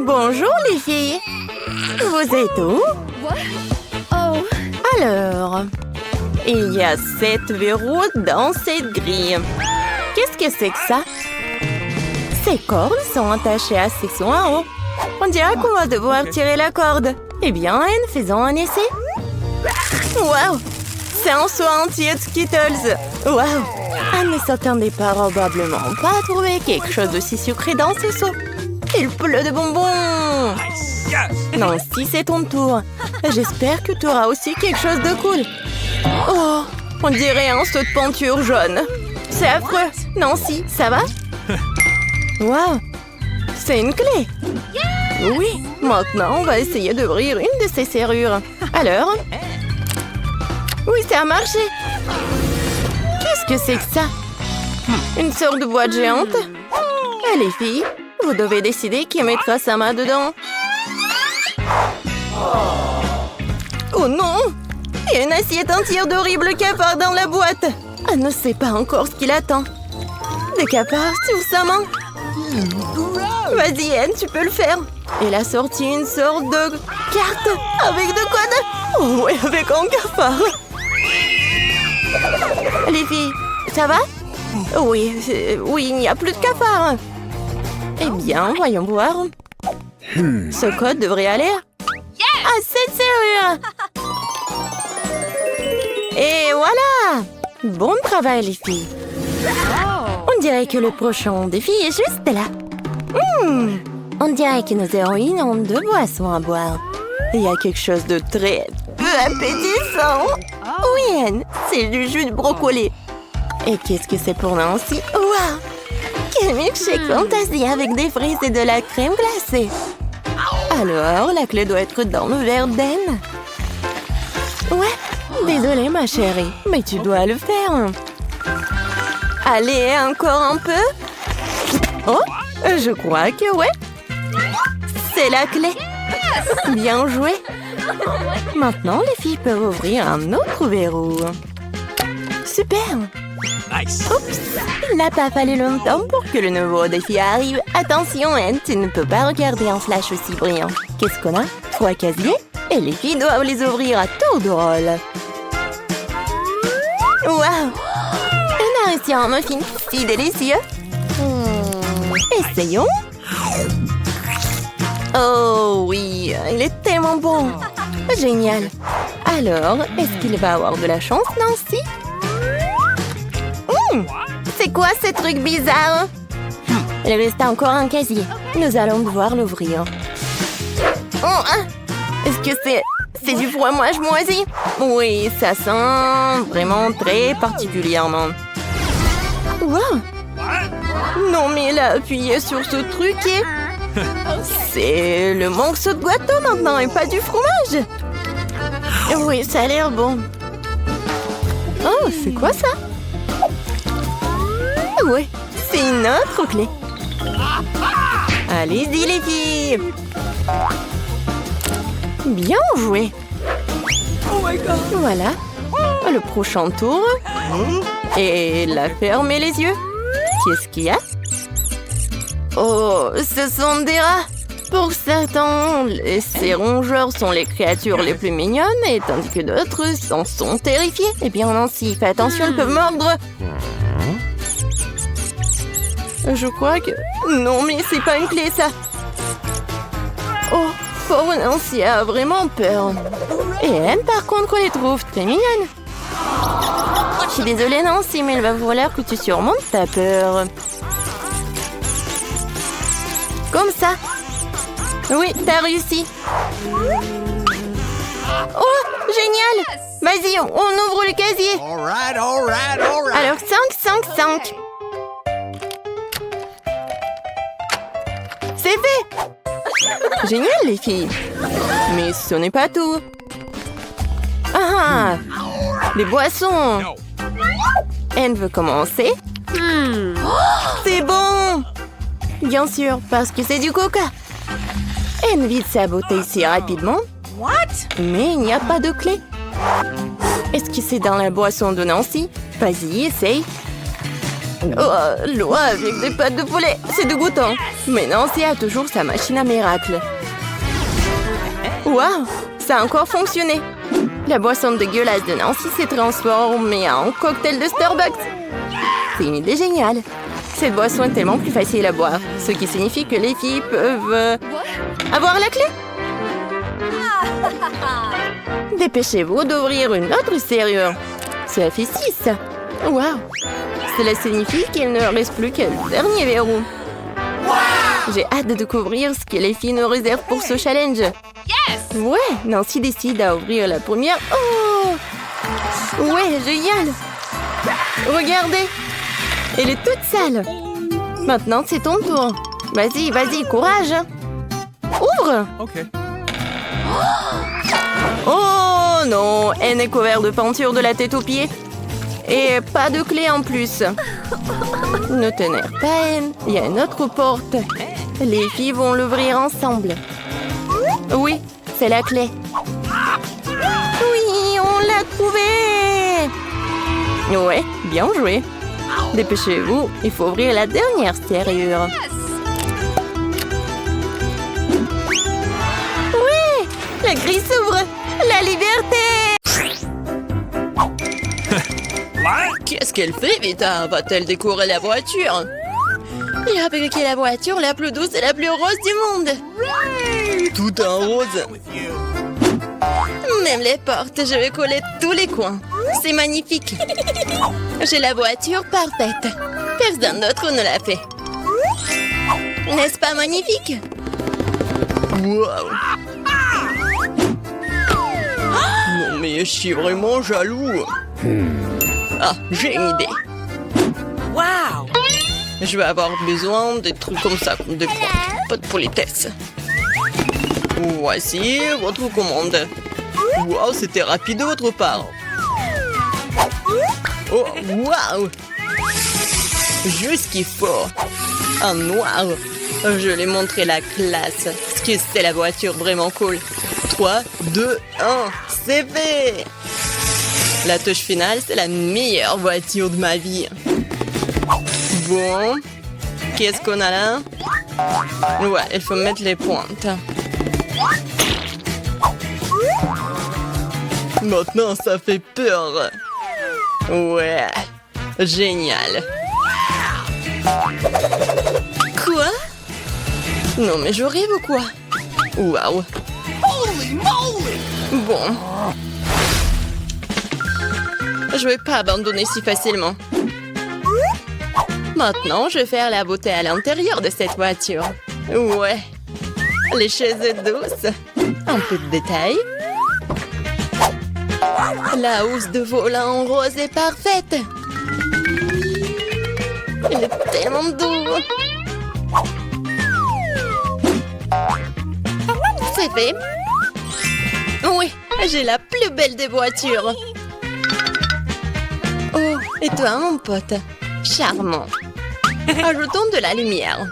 Bonjour les filles. Vous êtes où? Oh. Alors, il y a 7 verrous dans cette grille. Qu'est-ce que c'est que ça? Ces cordes sont attachées à ces sons en haut. On dirait qu'on va devoir tirer la corde. Eh bien, Anne, faisons un essai. Waouh! C'est un saut entier de Skittles. Waouh! Anne ne s'attendait probablement pas à trouver quelque chose d'aussi sucré dans ce seau. Il pleut de bonbons. Nancy, c'est ton tour. J'espère que tu auras aussi quelque chose de cool. Oh, on dirait un seau de peinture jaune. C'est affreux. Nancy, ça va? Waouh! C'est une clé. Oui, maintenant on va essayer d'ouvrir une de ces serrures. Alors? Oui, ça a marché. Qu'est-ce que c'est que ça? Une sorte de boîte géante? Les filles, vous devez décider qui mettra sa main dedans. Oh non! Il y a une assiette entière d'horribles cafards dans la boîte. Elle ne sait pas encore ce qu'il attend. Des cafards sur sa main. Vas-y, Anne, tu peux le faire. Elle a sorti une sorte de carte avec de quoi de... Oh ouais, avec un cafard. Les filles, ça va? Oui, il n'y a plus de cafards. Eh bien, voyons voir. Ce code devrait aller à cette serrure. Et voilà! Bon travail, les filles. On dirait que le prochain défi est juste là. On dirait que nos héroïnes ont 2 boissons à boire. Il y a quelque chose de très appétissant. Oui, Anne, c'est du jus de brocoli. Et qu'est-ce que c'est pour Nancy? Waouh! Quel milkshake fantasy avec des fraises et de la crème glacée. Alors, la clé doit être dans le verre d'Anne. Ouais, désolée ma chérie, mais tu dois le faire. Allez, encore un peu. Oh, je crois que ouais. C'est la clé. Bien joué. Maintenant, les filles peuvent ouvrir un autre verrou. Super. Nice. Il n'a pas fallu longtemps pour que le nouveau défi arrive. Attention, Anne, tu ne peux pas regarder un flash aussi brillant. Qu'est-ce qu'on a? 3 casiers et les filles doivent les ouvrir à tour de rôle. Waouh! On a réussi un muffin si délicieux. Essayons. Oh oui, il est tellement bon. Génial. Alors, est-ce qu'il va avoir de la chance, Nancy? C'est quoi ce truc bizarre? Il reste encore un casier. Nous allons devoir l'ouvrir. Oh, hein? Est-ce que c'est du fromage moisi? Oui, ça sent vraiment très particulièrement. Wow! Non, mais il a appuyé sur ce truc et... C'est le morceau de gâteau maintenant et pas du fromage. Oui, ça a l'air bon. Oh, c'est quoi ça? Oui, c'est une autre clé. Allez-y les filles. Bien joué. Voilà. Le prochain tour. Et la fermez les yeux. Qu'est-ce qu'il y a? Oh, ce sont des rats. Pour certains, ces rongeurs sont les créatures les plus mignonnes, et tandis que d'autres en sont terrifiés. Eh bien, Nancy, fais attention, ils peuvent mordre. Je crois que... Non, mais c'est pas une clé, ça. Oh, pauvre Nancy a vraiment peur. Et Anne, par contre, les trouve très mignonnes. Je suis désolée, Nancy, mais il va falloir que tu surmontes ta peur. Comme ça. Oui, t'as réussi. Oh, génial. Vas-y, on ouvre le casier. All right, all right, all right. Alors, 5, 5, 5. C'est fait. Génial, les filles. Mais ce n'est pas tout. Ah, les boissons. No. Anne veut commencer. C'est bon. Bien sûr, parce que c'est du coca. Anne vide sa bouteille si rapidement. Mais il n'y a pas de clé. Est-ce que c'est dans la boisson de Nancy? Vas-y, essaye. Oh, l'eau avec des pâtes de poulet, c'est dégoûtant. Mais Nancy a toujours sa machine à miracle. Waouh, ça a encore fonctionné. La boisson dégueulasse de Nancy s'est transformée en cocktail de Starbucks. C'est une idée géniale. Cette boisson est tellement plus facile à boire, ce qui signifie que les filles peuvent... avoir la clé. Dépêchez-vous d'ouvrir une autre serrure. Ça fait 6. Waouh. Cela signifie qu'il ne reste plus que le dernier verrou. J'ai hâte de découvrir ce que les filles nous réservent pour ce challenge. Ouais, Nancy décide à ouvrir la première. Oh! Ouais, génial! Regardez! Elle est toute sale. Maintenant, c'est ton tour. Vas-y, vas-y, courage! Ouvre! Okay. Oh non! Elle est couverte de peinture de la tête aux pieds. Et pas de clé en plus. Ne t'énerve pas, Anne. Il y a une autre porte. Les filles vont l'ouvrir ensemble. Oui, c'est la clé. Oui, on l'a trouvée. Ouais, bien joué. Dépêchez-vous, il faut ouvrir la dernière serrure. Oui, la grille s'ouvre. La liberté. What? Qu'est-ce qu'elle fait, Vita? Va-t-elle décorer la voiture? Il a fabriqué la voiture la plus douce et la plus rose du monde. Tout en rose. With you. Même les portes, je vais coller tous les coins. C'est magnifique. J'ai la voiture parfaite. Personne d'autre ne l'a fait. N'est-ce pas magnifique? Wow. Non mais je suis vraiment jaloux. Ah, j'ai une idée. Wow. Je vais avoir besoin de trucs comme ça, comme des points. Pas de politesse. Voici votre commande. Wow, c'était rapide de votre part. Oh, wow. Juste ce qu'il faut. En noir. Je vais montrer la classe. Parce que c'est la voiture vraiment cool. 3, 2, 1, c'est fait. La touche finale, c'est la meilleure voiture de ma vie. Bon, qu'est-ce qu'on a là? Ouais, il faut mettre les pointes. Maintenant, ça fait peur. Ouais, génial. Quoi? Non, mais je rêve ou quoi? Waouh. Bon. Je vais pas abandonner si facilement. Maintenant, je vais faire la beauté à l'intérieur de cette voiture. Ouais. Les chaises douces. Un peu de détails. La housse de volant en rose est parfaite. Il est tellement doux. C'est fait. Oui, j'ai la plus belle des voitures. Oh, et toi, mon pote? Charmant. Ajoutons de la lumière.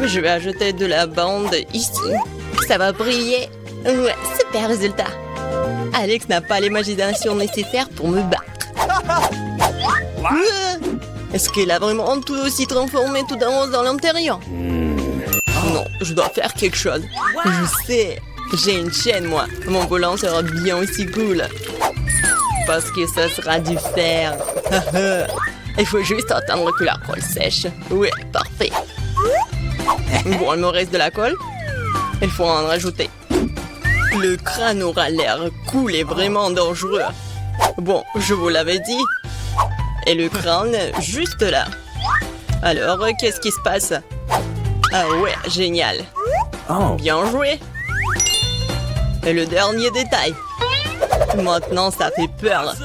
Je vais ajouter de la bande ici. Ça va briller. Ouais, super résultat. Alex n'a pas l'imagination nécessaire pour me battre. Est-ce qu'il a vraiment tout aussi transformé tout en rose dans l'intérieur? Non, je dois faire quelque chose. Je sais. J'ai une chaîne, moi. Mon volant sera bien aussi cool. Parce que ça sera du fer. Il faut juste attendre que la colle sèche. Oui, parfait. Bon, il me reste de la colle. Il faut en rajouter. Le crâne aura l'air cool et vraiment dangereux. Bon, je vous l'avais dit. Et le crâne, juste là. Alors, qu'est-ce qui se passe? Ah ouais, génial. Bien joué. Et le dernier détail. Maintenant, ça fait peur.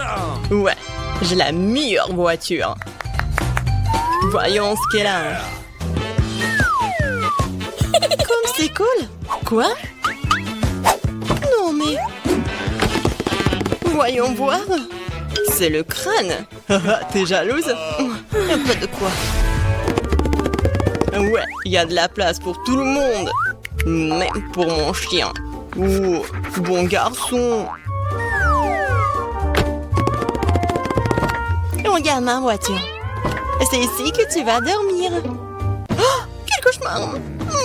Ouais, j'ai la meilleure voiture. Voyons ce qu'elle a. Comme c'est cool. Quoi? Non, mais... Voyons voir. C'est le crâne. T'es jalouse? Y'a pas de quoi. Ouais, il y a de la place pour tout le monde. Même pour mon chien. Oh, bon garçon. Regarde ma voiture. C'est ici que tu vas dormir. Oh, quel cauchemar.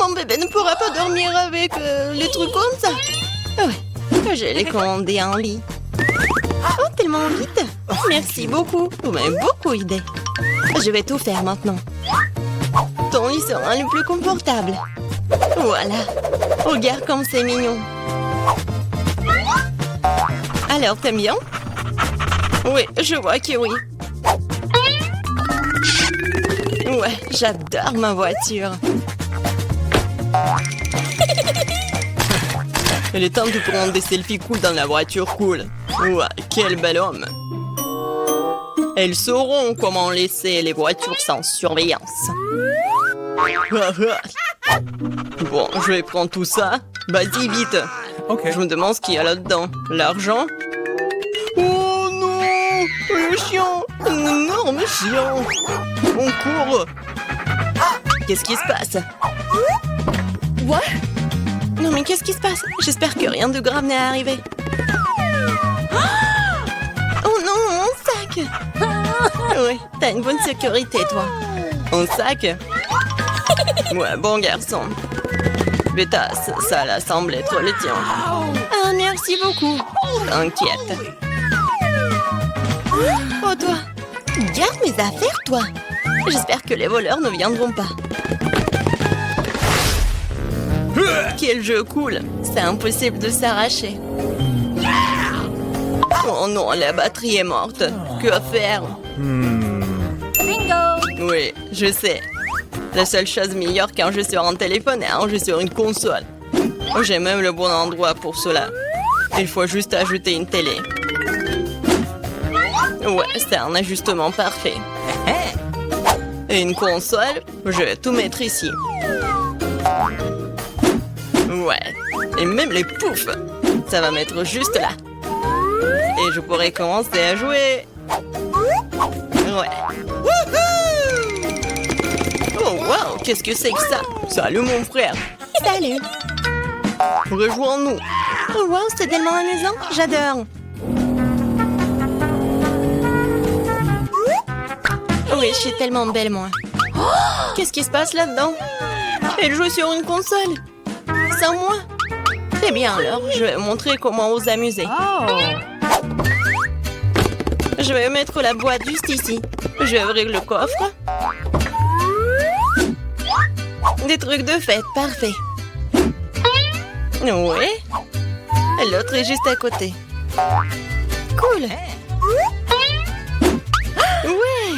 Mon bébé ne pourra pas dormir avec les trucs comme ça. Ouais, je l'ai commandé en lit. Oh, tellement vite. Merci beaucoup. Vous m'avez beaucoup aidé. Je vais tout faire maintenant. Ton lit sera le plus confortable. Voilà. Regarde comme c'est mignon. Alors, t'aimes bien? Oui, je vois que oui. Ouais, j'adore ma voiture. Il est temps de prendre des selfies cool dans la voiture cool. Ouais, quel bel homme. Elles sauront comment laisser les voitures sans surveillance. Bon, je vais prendre tout ça. Vas-y, vite. Okay. Je me demande ce qu'il y a là-dedans. L'argent? Oh non! Le chien! Un énorme chien! On court! Qu'est-ce qui se passe? What? Non mais qu'est-ce qui se passe? J'espère que rien de grave n'est arrivé. Oh non, mon sac! Oui, t'as une bonne sécurité, toi. Un sac? Ouais, bon garçon. Beta, ça semble être le tien. Ah, merci beaucoup. T'inquiète. Oh, toi. Garde mes affaires, toi. J'espère que les voleurs ne viendront pas. Quel jeu cool. C'est impossible de s'arracher. Oh non, la batterie est morte. Que faire? Bingo! Oui, je sais. La seule chose meilleure quand je suis en téléphone est en jeu sur une console. J'ai même le bon endroit pour cela. Il faut juste ajouter une télé. Ouais, c'est un ajustement parfait. Et une console, je vais tout mettre ici. Ouais, et même les poufs, ça va mettre juste là. Et je pourrais commencer à jouer. Ouais. Oh, wow, qu'est-ce que c'est que ça? Salut, mon frère. Salut. Rejoins-nous. Oh, wow, c'est tellement amusant. J'adore. Oui, je suis tellement belle, moi. Qu'est-ce qui se passe là-dedans? Elle joue sur une console. Sans moi? Très bien, alors. Je vais montrer comment vous amuser. Je vais mettre la boîte juste ici. Je vais ouvrir le coffre. Des trucs de fête, parfait. Oui. L'autre est juste à côté. Cool. Ouais.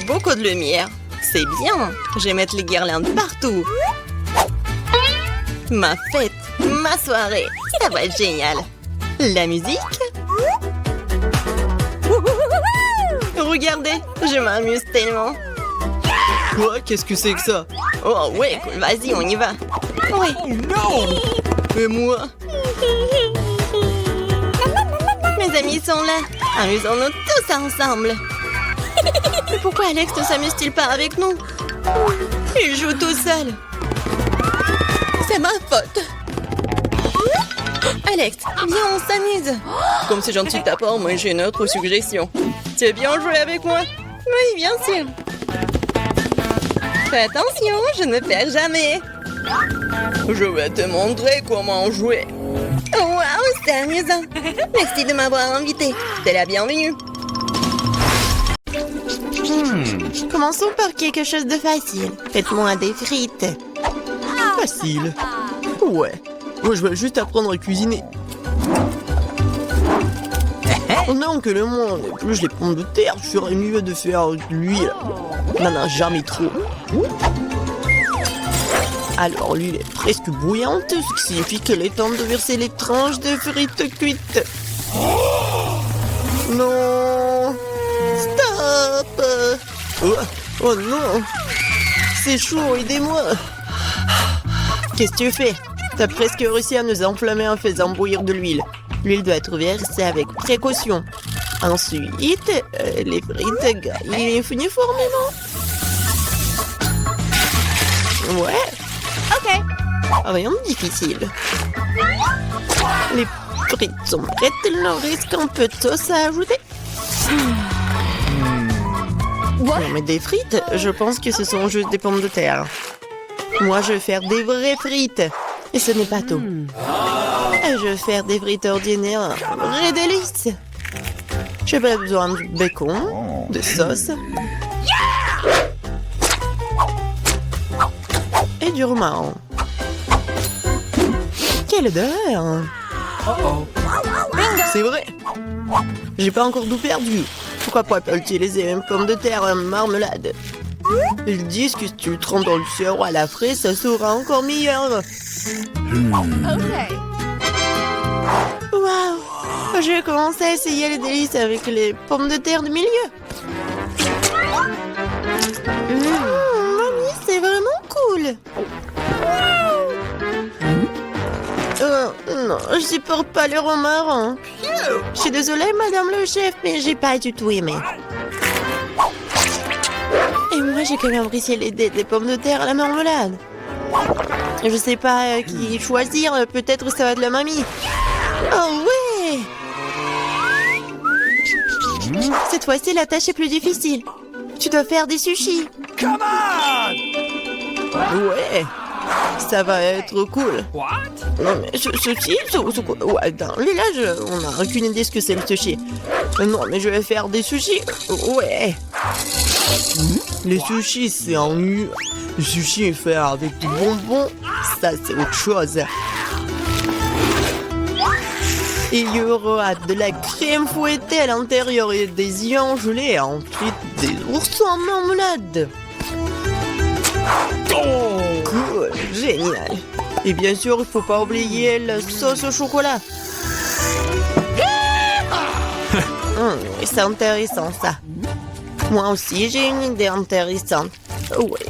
Beaucoup de lumière. C'est bien. Je vais mettre les guirlandes partout. Ma fête, ma soirée, ça va être génial. La musique. Regardez, je m'amuse tellement. Quoi? Qu'est-ce que c'est que ça? Oh ouais, cool, vas-y, on y va. Oui. Et moi? Mes amis sont là. Amusons-nous tous ensemble. Mais pourquoi Alex ne s'amuse-t-il pas avec nous? Il joue tout seul. C'est ma faute. Alex, viens, on s'amuse. Comme c'est gentil de ta part, moi j'ai une autre suggestion. Tu veux bien jouer avec moi? Oui, bien sûr. Fais attention, je ne perds jamais. Je vais te montrer comment jouer. Waouh, c'est amusant. Merci de m'avoir invité. T'es la bienvenue. Commençons par quelque chose de facile. Faites-moi des frites. Facile. Ouais. Moi, je vais juste apprendre à cuisiner. Non, que le monde épluche les pommes de terre, je ferais mieux de faire de l'huile. N'en a jamais trop. Alors, l'huile est presque bouillante, ce qui signifie qu'il est temps de verser les tranches de frites cuites. Non! Stop! Oh non! C'est chaud, aidez-moi! Qu'est-ce que tu fais? T'as presque réussi à nous enflammer en faisant bouillir de l'huile. L'huile doit être versée avec précaution. Ensuite, les frites gagnent uniformément. Ouais. Ok. Rien de difficile. Les frites sont prêtes, il leur reste un peu de sauce à ajouter. Non mais des frites, je pense que ce sont juste des pommes de terre. Moi, je vais faire des vraies frites. Et ce n'est pas tout. Je vais faire des frites ordinaires, un vrai délice. J'ai pas besoin de bacon, de sauce. Et du romarin. Quelle odeur! C'est vrai. J'ai pas encore tout perdu. Pourquoi pas utiliser une pomme de terre en marmelade? Ils disent que si tu le trempes dans le sirop à la fraise, ça sera encore meilleur. Waouh! Je vais commencer à essayer les délices avec les pommes de terre du milieu. Mamie, c'est vraiment cool. Non, je supporte pas le romarin. Je suis désolée, madame le chef, mais j'ai pas du tout aimé. Et moi, j'ai quand même apprécié les dés des pommes de terre à la marmelade. Je sais pas qui choisir, peut-être ça va être la mamie. Oh ouais! Cette fois-ci, la tâche est plus difficile. Tu dois faire des sushis. Come on! Ouais, ça va être cool. What? Non mais sushi, ouais, dans le village, on n'a aucune idée ce que c'est le sushi. Non mais je vais faire des sushis. Ouais. Les sushis, c'est en U. Le sushi est fait avec du bonbon. Ça, c'est autre chose. Et il y aura de la crème fouettée à l'intérieur et des œufs gelés. Et ensuite, des oursons en marmelade. Cool, génial. Et bien sûr, il faut pas oublier la sauce au chocolat. C'est intéressant ça. Moi aussi, j'ai une idée intéressante.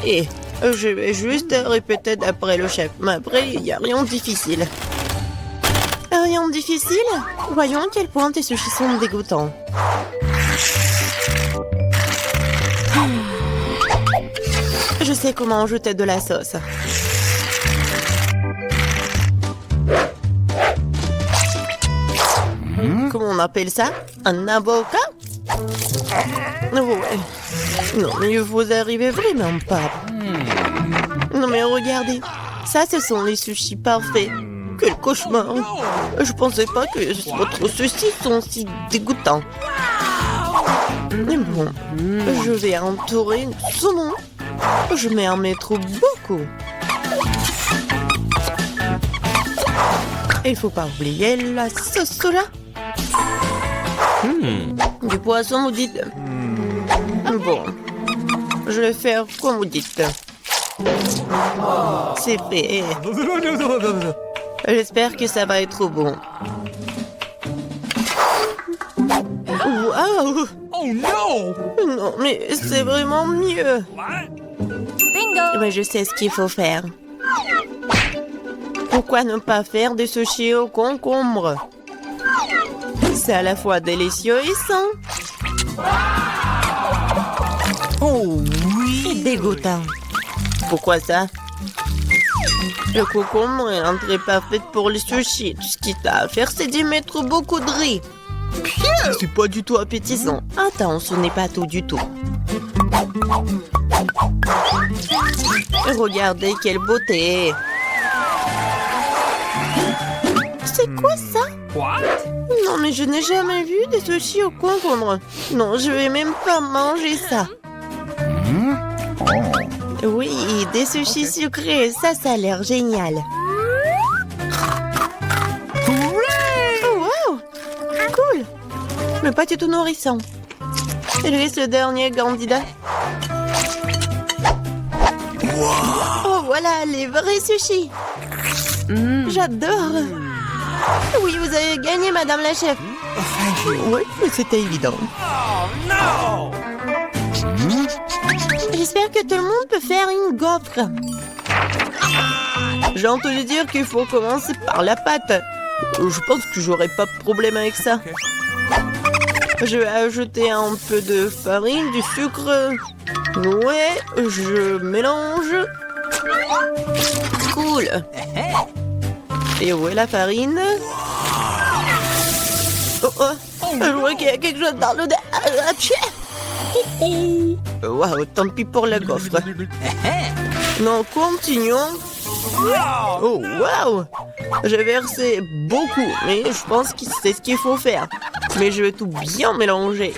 Oui, je vais juste répéter d'après le chef. Mais après, il n'y a rien de difficile. Rien de difficile? Voyons à quel point tes sushis sont dégoûtants. Je sais comment ajouter de la sauce. On appelle ça un avocat? Ouais. Non, mais vous arrivez vraiment pas. Non, mais regardez. Ça, ce sont les sushis parfaits. Quel cauchemar. Je pensais pas que votre sushis sont si dégoûtants. Mais bon, je vais entourer le saumon. Je vais en mettre beaucoup. Il faut pas oublier la sauce soja. Du poisson, vous dites? Bon, je vais faire comme vous dites. C'est fait. J'espère que ça va être bon. Waouh! Oh no! Non, mais c'est vraiment mieux. What? Mais je sais ce qu'il faut faire. Pourquoi ne pas faire des sushis au concombre? C'est à la fois délicieux et sain. Oh oui! Et dégoûtant. Pourquoi ça? Le concombre est l'entrée parfaite pour les sushis. Tout ce qu'il t'a à faire, c'est d'y mettre beaucoup de riz. C'est pas du tout appétissant. Attends, ce n'est pas tout du tout. Regardez quelle beauté. C'est quoi ça? What? Non, mais je n'ai jamais vu des sushis au concombre. Non, je vais même pas manger ça. Oui, des sushis sucrés, ça a l'air génial. Oh, wow! Cool! Mais pas du tout nourrissant. Il reste le dernier candidat. Oh, voilà, les vrais sushis. J'adore. Oui, vous avez gagné, madame la chef. Oui, c'était évident. Oh no! J'espère que tout le monde peut faire une gaufre. J'ai entendu dire qu'il faut commencer par la pâte. Je pense que j'aurai pas de problème avec ça. Je vais ajouter un peu de farine, du sucre. Ouais, je mélange. Cool. Et où est la farine? Oh, oh, je vois qu'il y a quelque chose dans le... Waouh, tant pis pour la gaufre. Non, continuons. Oh, waouh! J'ai versé beaucoup, mais je pense que c'est ce qu'il faut faire. Mais je vais tout bien mélanger.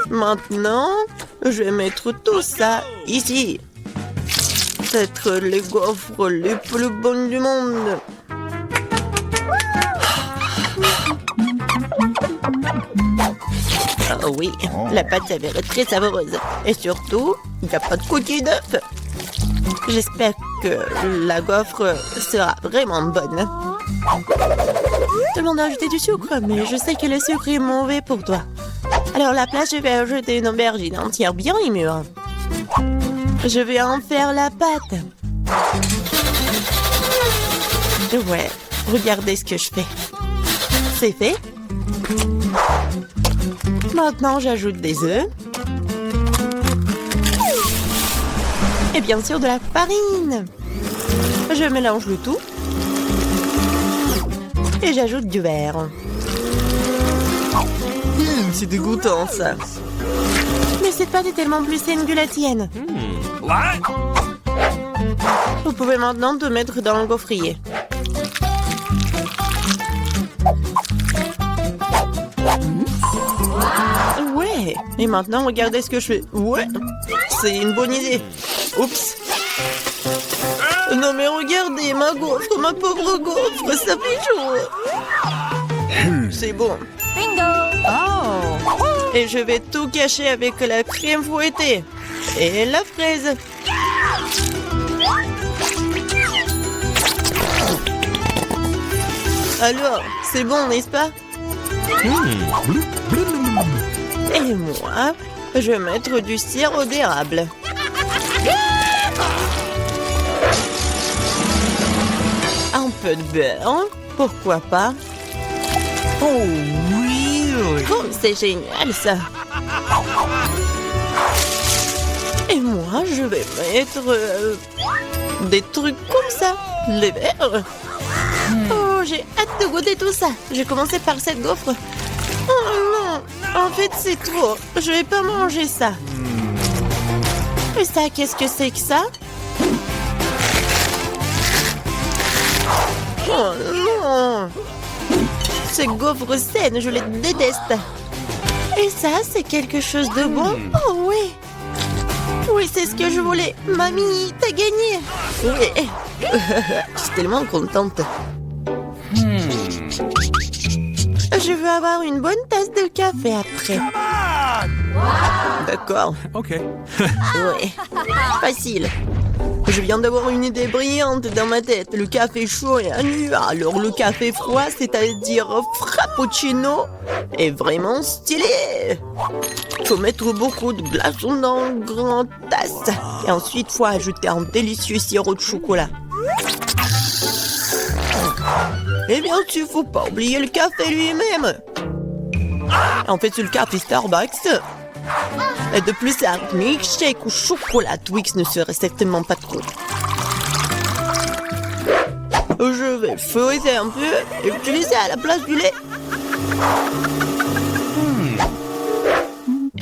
Maintenant, je vais mettre tout ça ici. Peut-être les gaufres les plus bonnes du monde. Oh oui, la pâte s'avère très savoureuse. Et surtout, il n'y a pas de coquille d'œuf. J'espère que la gaufre sera vraiment bonne. Tout le monde a ajouté du sucre, mais je sais que le sucre est mauvais pour toi. Alors à la place, je vais ajouter une aubergine entière bien mûre. Je vais en faire la pâte. Ouais, regardez ce que je fais. C'est fait. Maintenant, j'ajoute des œufs. Et bien sûr, de la farine. Je mélange le tout. Et j'ajoute du verre. C'est dégoûtant, ça. Mais cette pâte est tellement plus saine que la tienne. What? Vous pouvez maintenant te mettre dans le gaufrier. Ouais. Et maintenant, regardez ce que je fais. Ouais. C'est une bonne idée. Oups. Non mais regardez, ma gaufre, ma pauvre gaufre, ça fait chaud. C'est bon. Et je vais tout cacher avec la crème fouettée et la fraise. Alors, c'est bon, n'est-ce pas? Et moi, je vais mettre du sirop d'érable. Un peu de beurre, pourquoi pas? Oh oui! Oh, c'est génial ça! Et moi, je vais mettre des trucs comme ça, les verres. Oh, j'ai hâte de goûter tout ça. Je vais commencer par cette gaufre. Oh non, en fait c'est trop. Je vais pas manger ça. Et ça, qu'est-ce que c'est que ça? Oh non! Ces gaufres saines, je les déteste. Et ça, c'est quelque chose de bon? Oh oui! Oui, c'est ce que je voulais. Mamie, t'as gagné! Oui! Je suis tellement contente. Je veux avoir une bonne tasse de café après. D'accord. Okay. Ouais. Facile. Je viens d'avoir une idée brillante dans ma tête. Le café chaud est un nu. Alors le café froid, c'est-à-dire frappuccino, est vraiment stylé. Faut mettre beaucoup de glaçons dans une grande tasse. Et ensuite, faut ajouter un délicieux sirop de chocolat. Et bien sûr, faut pas oublier le café lui-même. En fait, c'est le café Starbucks. Et de plus, un milkshake au chocolat Twix ne serait certainement pas trop. Je vais feuilleter un peu et utiliser à la place du lait.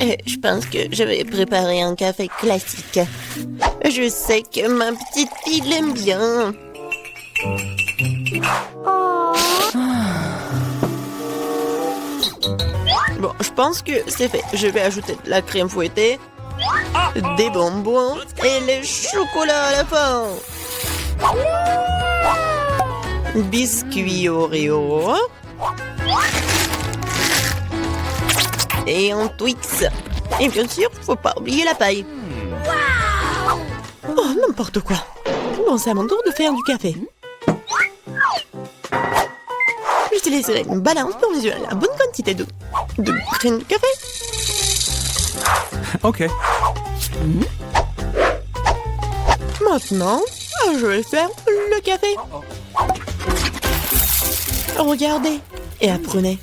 Et je pense que je vais préparer un café classique. Je sais que ma petite fille l'aime bien. Bon, je pense que c'est fait. Je vais ajouter de la crème fouettée, des bonbons et le chocolat à la fin. Biscuit Oreo. Et un Twix. Et bien sûr, faut pas oublier la paille. Oh, n'importe quoi. Bon, c'est à mon tour de faire du café. J'utiliserai une balance pour mesurer la bonne quantité de graines de café. Okay. Maintenant, je vais faire le café. Regardez et apprenez.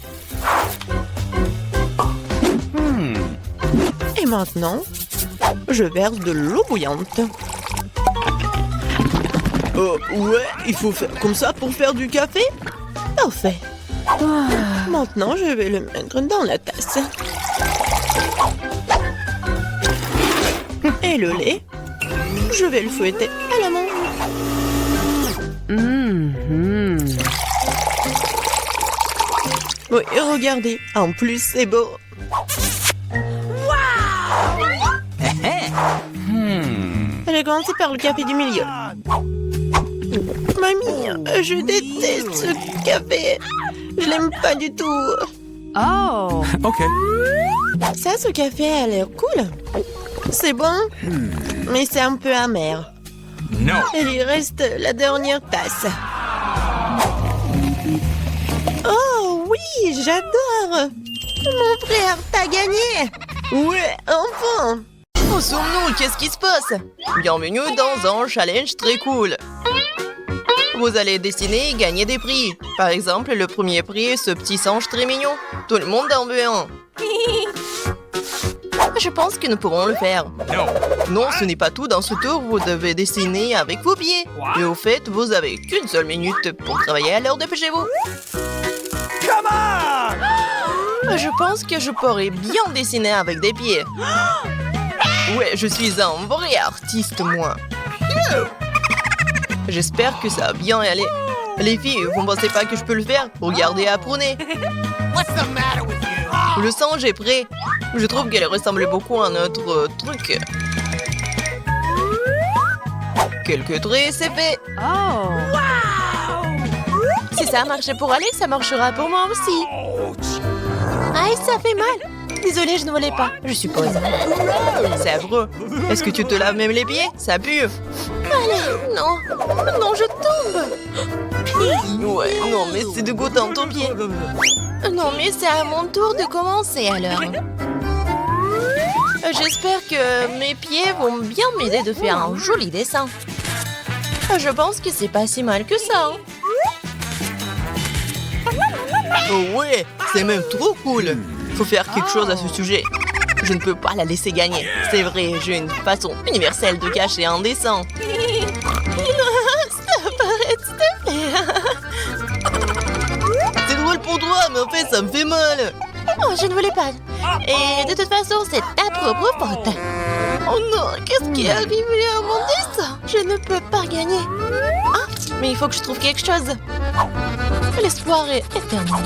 Et maintenant, je verse de l'eau bouillante. Oh, ouais, il faut faire comme ça pour faire du café? Parfait. Maintenant, je vais le mettre dans la tasse. Et le lait, je vais le fouetter à la main. Oui, regardez, en plus, c'est beau. Je vais commencer par le café du milieu. Mamie, je déteste ce café. Je l'aime pas du tout. Oh. Okay. Ça, ce café a l'air cool. C'est bon, mais c'est un peu amer. No. Et il reste la dernière tasse. Oh oui, j'adore. Mon frère, t'as gagné. Ouais, enfin. Où sommes-nous? Qu'est-ce qui se passe? Bienvenue dans un challenge très cool. Vous allez dessiner et gagner des prix. Par exemple, le premier prix est ce petit singe très mignon. Tout le monde en veut un. Je pense que nous pourrons le faire. No. Non, ce n'est pas tout. Dans ce tour, vous devez dessiner avec vos pieds. Et au fait, vous avez qu'une seule minute pour travailler, alors dépêchez-vous. Come on! Je pense que je pourrais bien dessiner avec des pieds. Ouais, je suis un vrai artiste, moi. J'espère que ça va bien aller. Les filles, vous ne pensez pas que je peux le faire? Regardez, apprenez. What's the matter with you? Le singe est prêt. Je trouve qu'elle ressemble beaucoup à notre truc. Quelques traits, c'est fait. Oh. Si ça a marché pour Alex, ça marchera pour moi aussi. Aïe, ça fait mal. Désolée, je ne voulais pas, je suppose. C'est affreux. Est-ce que tu te laves même les pieds? Ça pue. Allez, non. Non, je tombe. Ouais, non, mais c'est dégoûtant ton pied. Non, mais c'est à mon tour de commencer alors. J'espère que mes pieds vont bien m'aider de faire un joli dessin. Je pense que c'est pas si mal que ça. Oh ouais, c'est même trop cool. Faut faire quelque chose à ce sujet. Je ne peux pas la laisser gagner. C'est vrai, j'ai une façon universelle de cacher un dessin. Ça paraît, s'il te plaît. mais en fait, ça me fait mal. Oh, je ne voulais pas. Et de toute façon, c'est ta propre faute. Oh non, qu'est-ce qui est arrivé à mon dessin? Je ne peux pas gagner. Ah, mais il faut que je trouve quelque chose. L'espoir est éternel.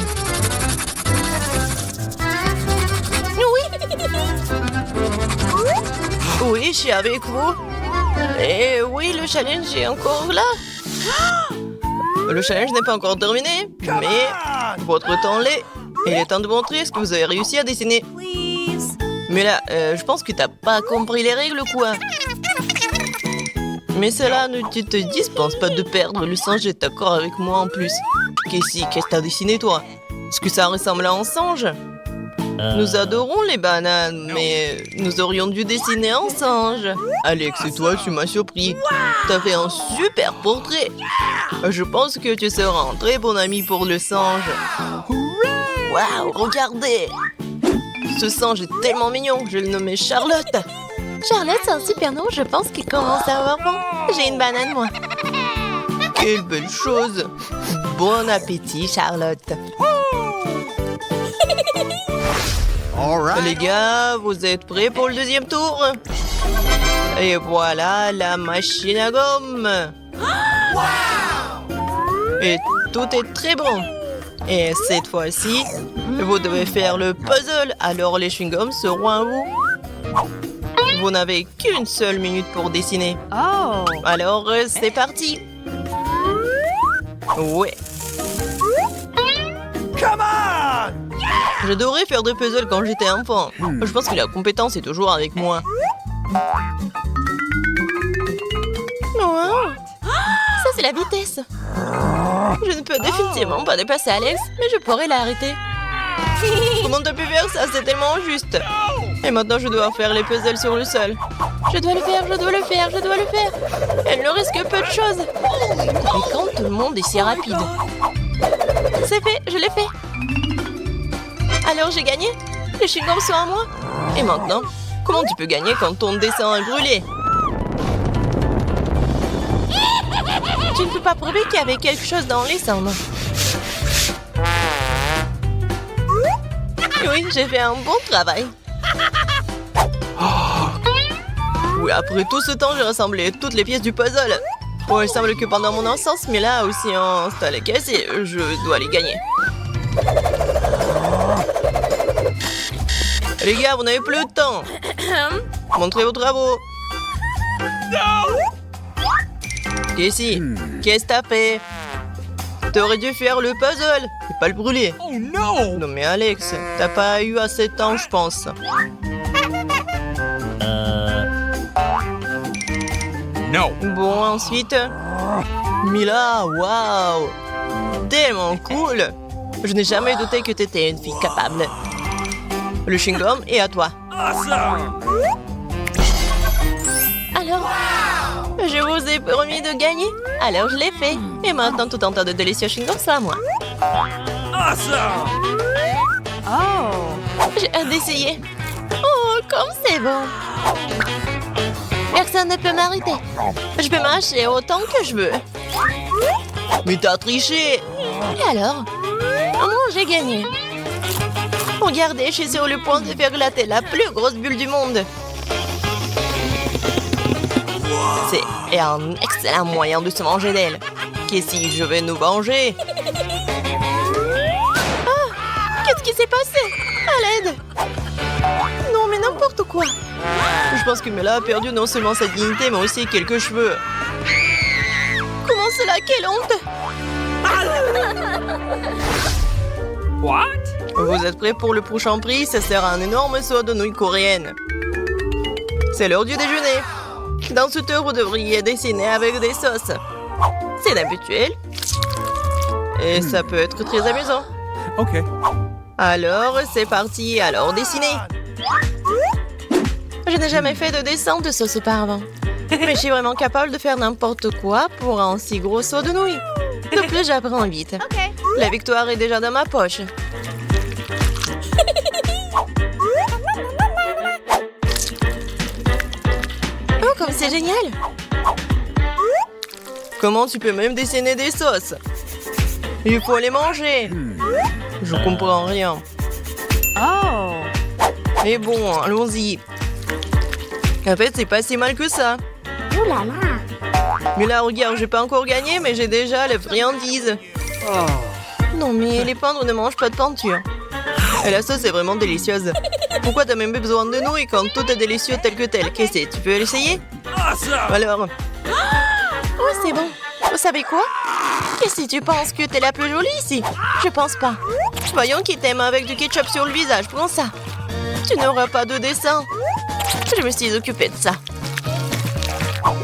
Oui, je suis avec vous. Et oui, le challenge est encore là. Le challenge n'est pas encore terminé, mais votre temps l'est. Il est temps de montrer ce que vous avez réussi à dessiner. Mais là, je pense que t'as pas compris les règles, quoi. Mais cela ne te dispense pas de perdre. Le singe est d'accord avec moi en plus. Qu'est-ce que t'as dessiné, toi? Est-ce que ça ressemble à un singe? Nous adorons les bananes, mais nous aurions dû dessiner un singe. Alex, et toi, tu m'as surpris. T'as fait un super portrait. Je pense que tu seras un très bon ami pour le singe. Waouh, regardez! Ce singe est tellement mignon, je vais le nommer Charlotte. Charlotte, c'est un super nom. Je pense qu'il commence à avoir faim. J'ai une banane, moi. Quelle belle chose! Bon appétit, Charlotte. All right. Les gars, vous êtes prêts pour le deuxième tour? Et voilà la machine à gomme. Et tout est très bon. Et cette fois-ci, vous devez faire le puzzle. Alors les chewing-gums seront à vous. Vous n'avez qu'une seule minute pour dessiner. Oh. Alors c'est parti. Ouais. Come on! J'adorais faire des puzzles quand j'étais enfant. Je pense que la compétence est toujours avec moi. Wow. Ça, c'est la vitesse. Je ne peux définitivement pas dépasser Alex, Mais je pourrais l'arrêter. comment t'as pu faire ça? C'est tellement injuste. Et maintenant, je dois faire les puzzles sur le sol. Je dois le faire, je dois le faire, je dois le faire. Elle ne reste que peu de choses. Et quand tout le monde est si rapide. C'est fait, je l'ai fait. Alors, j'ai gagné. Les chewing-gums sont à moi. Et maintenant, comment tu peux gagner quand ton dessin est brûlé? Tu ne peux pas prouver qu'il y avait quelque chose dans les cendres. Oui, j'ai fait un bon travail. Oui, après tout ce temps, j'ai rassemblé toutes les pièces du puzzle. Bon, il semble que pendant mon enfance, mais là aussi, c'est à la caisse et je dois les gagner. Les gars, vous n'avez plus le temps. Montrez vos travaux. Casey, qu'est-ce que t'as fait? T'aurais dû faire le puzzle et pas le brûler. Oh no! Non mais Alex, t'as pas eu assez de temps, je pense. No. Bon, ensuite... Mila, waouh! Tellement cool! Je n'ai jamais douté que t'étais une fille capable. Le chewing-gum est à toi. Awesome! Alors, Je vous ai promis de gagner, alors je l'ai fait. Et maintenant, tout un tas de délicieux chewing-gums, c'est à moi. Awesome! Oh. J'ai hâte d'essayer. oh, comme c'est bon. Personne ne peut m'arrêter. Je peux m'arracher autant que je veux. Mais t'as triché! Et alors? Moi, j'ai gagné. Regardez, je suis sur le point de faire glater la plus grosse bulle du monde. C'est un excellent moyen de se manger d'elle. Qu'est-ce que je vais nous venger? Qu'est-ce qui s'est passé? À l'aide! Non, mais n'importe quoi. Je pense que Mela a perdu non seulement sa dignité, mais aussi quelques cheveux. Comment cela? Quelle honte! What? Vous êtes prêts pour le prochain prix? Ça sera un énorme seau de nouilles coréennes. C'est l'heure du déjeuner. Dans ce tour, vous devriez dessiner avec des sauces. C'est habituel. Et ça peut être très amusant. Okay. Alors, c'est parti. Alors, dessinez. Je n'ai jamais fait de dessin de sauce auparavant. Mais je suis vraiment capable de faire n'importe quoi pour un si gros seau de nouilles. De plus, j'apprends vite. Okay. La victoire est déjà dans ma poche. Oh, comme c'est génial! Comment tu peux même dessiner des sauces? Il faut les manger. Je comprends rien. Oh. Mais bon, allons-y. En fait, c'est pas si mal que ça. Mais là, regarde, j'ai pas encore gagné, mais j'ai déjà les friandises. Non, mais les pingres ne mangent pas de peinture. Et la sauce est vraiment délicieuse. Pourquoi t'as même besoin de nouilles quand tout est délicieux tel que tel? Qu'est-ce que c'est? Tu peux l'essayer? Awesome! Alors? Oh, c'est bon. Vous savez quoi? Et si tu penses que t'es la plus jolie ici? Je pense pas. Voyons qui t'aime avec du ketchup sur le visage. Prends ça. Tu n'auras pas de dessin. Je me suis occupée de ça.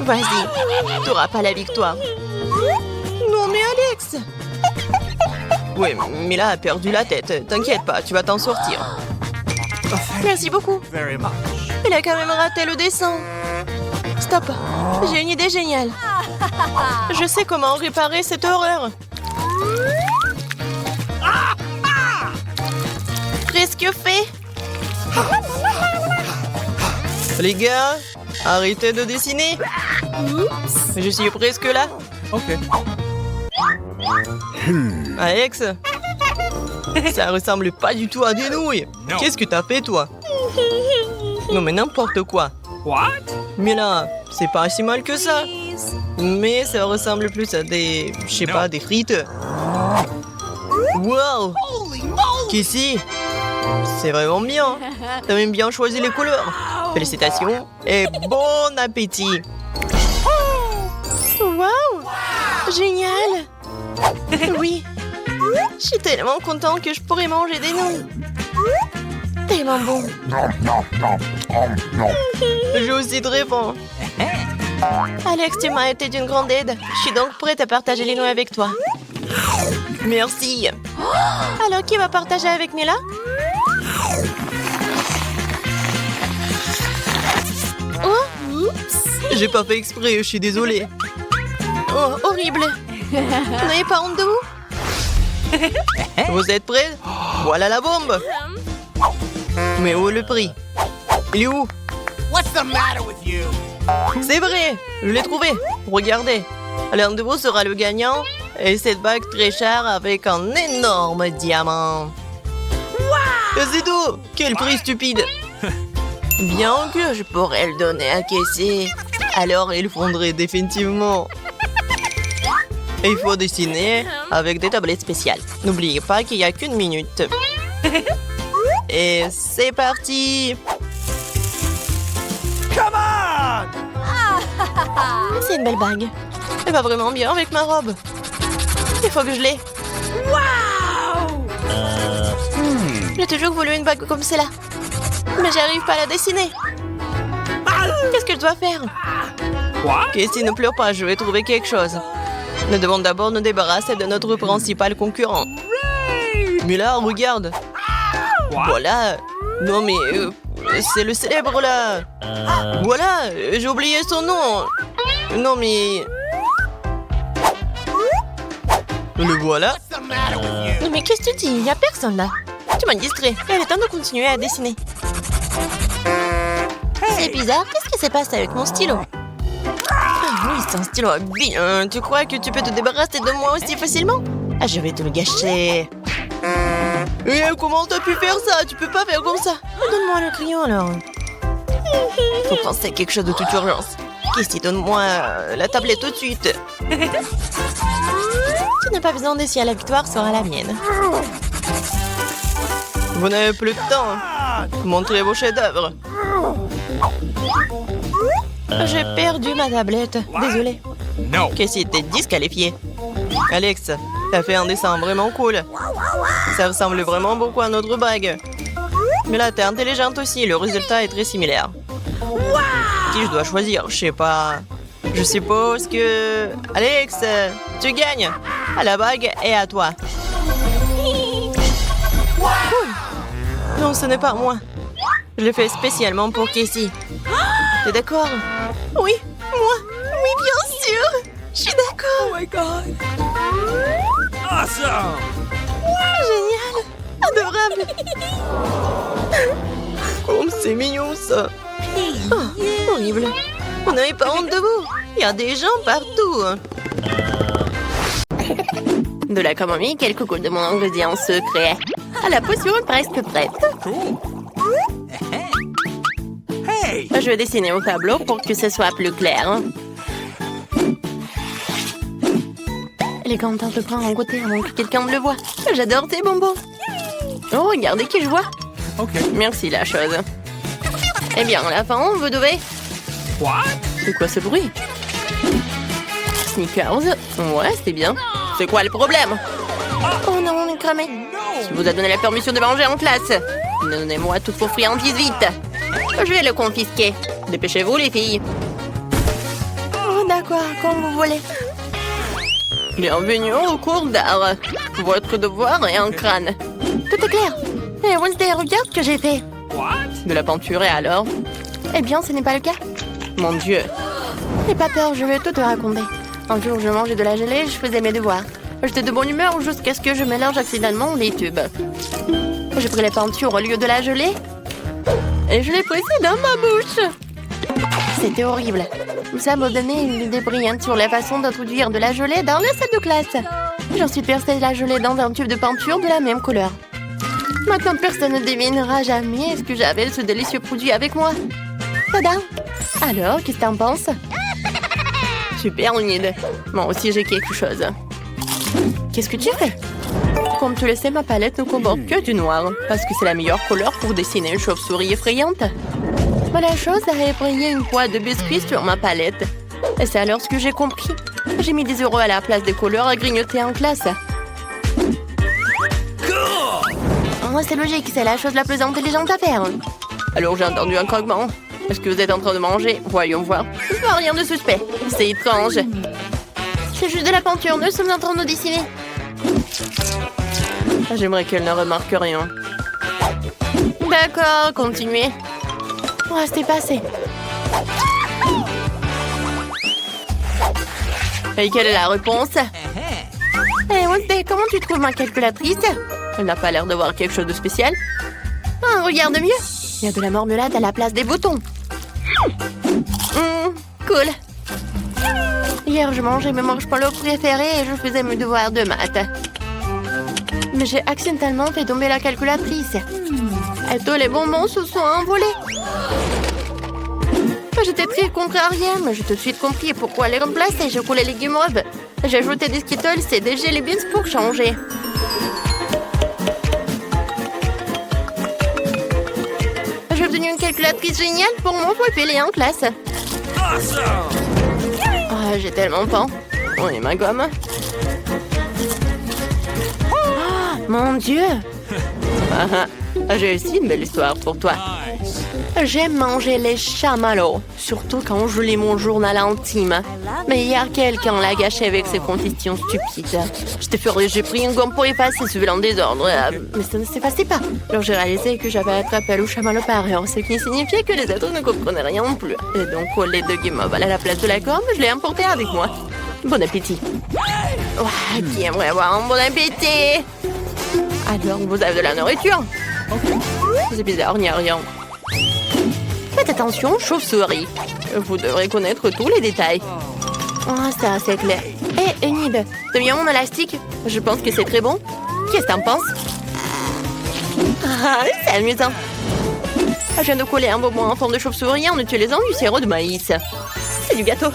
Vas-y, t'auras pas la victoire. Non mais Alex! Ouais, Mila a perdu la tête. T'inquiète pas, tu vas t'en sortir. Merci beaucoup. Very much. Elle a quand même raté le dessin. Stop, j'ai une idée géniale. Je sais comment réparer cette horreur. Presque fait. Les gars, arrêtez de dessiner. Je suis presque là. Okay. Alex, ça ressemble pas du tout à des nouilles. Non. Qu'est-ce que t'as fait, toi? Non, mais n'importe quoi. What? Mais là, c'est pas si mal que ça. Mais ça ressemble plus à des... je sais pas, des frites. Wow! Casey, c'est vraiment bien. T'as même bien choisi les couleurs. Félicitations et bon appétit. Wow! Génial! Oui. Je suis tellement content que je pourrais manger des nouilles. Tellement bon. Je suis aussi très bon. Alex, tu m'as été d'une grande aide. Je suis donc prête à partager les nouilles avec toi. Merci. Alors, qui va partager avec Mila? Oh, oups. J'ai pas fait exprès, je suis désolée. Oh, horrible. Vous n'avez pas honte de vous? Vous êtes prêts? Voilà la bombe. Mais où est le prix? Il est où? What's the matter with you? C'est vrai, je l'ai trouvé. Regardez. L'un de vous sera le gagnant. Et cette bague très chère avec un énorme diamant. Wow! C'est tout. Quel prix stupide. Bien que je pourrais le donner à Casey. Alors il fondrait définitivement. Et il faut dessiner avec des tablettes spéciales. N'oubliez pas qu'il n'y a qu'une minute. Et c'est parti! Come on! C'est une belle bague. Elle va vraiment bien avec ma robe. Il faut que je l'ai. Wow! J'ai toujours voulu une bague comme celle-là. Mais j'arrive pas à la dessiner. Qu'est-ce que je dois faire? What? Casey, ne pleure pas, je vais trouver quelque chose. Nous devons d'abord nous débarrasser de notre principal concurrent. Mais là, regarde. What? Voilà. Non mais... c'est le célèbre là. Voilà, j'ai oublié son nom. Non mais... Le voilà. What's the matter with you? Non mais qu'est-ce que tu dis? Il n'y a personne là. Tu m'as distrait. Il est temps de continuer à dessiner. C'est bizarre, qu'est-ce qui s'est passé avec mon stylo? Ah oui, c'est un stylo bien. Tu crois que tu peux te débarrasser de moi aussi facilement? Ah, je vais te le gâcher. Et comment t'as pu faire ça? Tu peux pas faire comme ça. Donne-moi le crayon alors. Faut penser à quelque chose de toute urgence. Casey, donne-moi la tablette tout de suite. Tu n'as pas besoin d'essayer, la victoire sera la mienne. Vous n'avez plus de temps. Montrez vos chefs-d'œuvre. J'ai perdu ma tablette. Désolée. No. Casey, t'es disqualifié. Alex, t'as fait un dessin vraiment cool. Ça ressemble vraiment beaucoup à notre bague. Mais là, t'es intelligente aussi. Le résultat est très similaire. Qui je dois choisir? Je sais pas. Je suppose que... Alex, tu gagnes. La bague est à toi. Cool. Non, ce n'est pas moi. Je l'ai fait spécialement pour Casey. T'es d'accord? Oui, moi. Oui, bien sûr. Je suis d'accord. Oh my God. Awesome! Génial. Adorable. Oh, c'est mignon ça. Oh, horrible. Vous n'avez pas honte de vous? Il y a des gens partout. De la camomille, quelques gouttes de mon ingrédient secret. Ah, la potion est presque prête. Cool. Hey! Je vais dessiner au tableau pour que ce soit plus clair. Elle est contente de prendre un goûter avant que quelqu'un ne le voie. J'adore tes bonbons. Oh, regardez qui je vois. OK. Merci, la chose. Eh bien, à la fin, vous devez... What? C'est quoi ce bruit? Snickers? Ouais, c'était bien. C'est quoi le problème? Oh non, on est cramé. Qui vous a donné la permission de manger en classe? Donnez-moi toutes vos friandises vite. Je vais le confisquer. Dépêchez-vous, les filles. Oh, d'accord, comme vous voulez. Bienvenue au cours d'art. Votre devoir est un crâne. Tout est clair. Et Wednesday, regarde ce que j'ai fait. What? De la peinture et alors? Eh bien, ce n'est pas le cas. Mon Dieu. N'aie pas peur, je vais tout te raconter. Un jour, je mangeais de la gelée et je faisais mes devoirs. J'étais de bonne humeur jusqu'à ce que je mélange accidentellement les tubes. J'ai pris la peinture au lieu de la gelée et je l'ai pressée dans ma bouche. C'était horrible. Ça m'a donné une idée brillante sur la façon d'introduire de la gelée dans la salle de classe. J'ensuite versé la gelée dans un tube de peinture de la même couleur. Maintenant, personne ne devinera jamais ce que j'avais ce délicieux produit avec moi. Tada! Alors, qu'est-ce que t'en penses? Super, Enid. Moi aussi, j'ai quelque chose. Qu'est-ce que tu fais? Comme tu le sais, ma palette ne comporte que du noir, parce que c'est la meilleure couleur pour dessiner une chauve-souris effrayante. Mais la chose a effrayé une poêle de biscuits sur ma palette. Et c'est alors ce que j'ai compris. J'ai mis des euros à la place des couleurs à grignoter en classe. Oh, c'est logique, c'est la chose la plus intelligente à faire. Alors j'ai entendu un croquement. Est-ce que vous êtes en train de manger? Voyons voir. Je vois rien de suspect. C'est étrange. C'est juste de la peinture, nous sommes en train de dessiner. J'aimerais qu'elle ne remarque rien. D'accord, continuez. Oh, c'était passé. Et quelle est la réponse? Eh, Wednesday, comment tu trouves ma calculatrice? Elle n'a pas l'air de voir quelque chose de spécial. Ah, regarde mieux. Il y a de la marmelade à la place des boutons. Cool. Hier, je mangeais mes marshmallows préférés et je faisais mes devoirs de maths. Mais j'ai accidentellement fait tomber la calculatrice. Et tous les bonbons se sont envolés. J'étais très contrariée, mais j'ai tout de suite compris pourquoi les remplacer. J'ai coulé les guimauves. J'ai ajouté des Skittles et des Jelly Beans pour changer. J'ai obtenu une calculatrice géniale pour mon poupée en classe. Awesome! Oh, j'ai tellement faim. On est ma gomme. Oh, mon Dieu! J'ai aussi une belle histoire pour toi. J'aime manger les chamallows, surtout quand je lis mon journal intime. Mais hier, quelqu'un l'a gâché avec ses conditions stupides. J'étais furieuse, j'ai pris une gomme pour effacer ce vilain désordre, mais ça ne s'effaçait pas. Alors j'ai réalisé que j'avais attrapé le chamallow par erreur, ce qui signifiait que les autres ne comprenaient rien non plus. Et donc, au lieu de guimauve à la place de la gomme, je l'ai emporté avec moi. Bon appétit. Ouah, qui aimerait avoir un bon appétit? Alors, vous avez de la nourriture? C'est bizarre, il n'y a rien. Faites attention, chauve-souris. Vous devrez connaître tous les détails. Oh, c'est assez clair. Hé, Enid, t'as bien mon élastique? Je pense que c'est très bon. Qu'est-ce que t'en penses? Ah, c'est amusant. Je viens de coller un bonbon en forme de chauve-souris en utilisant du sirop de maïs. C'est du gâteau.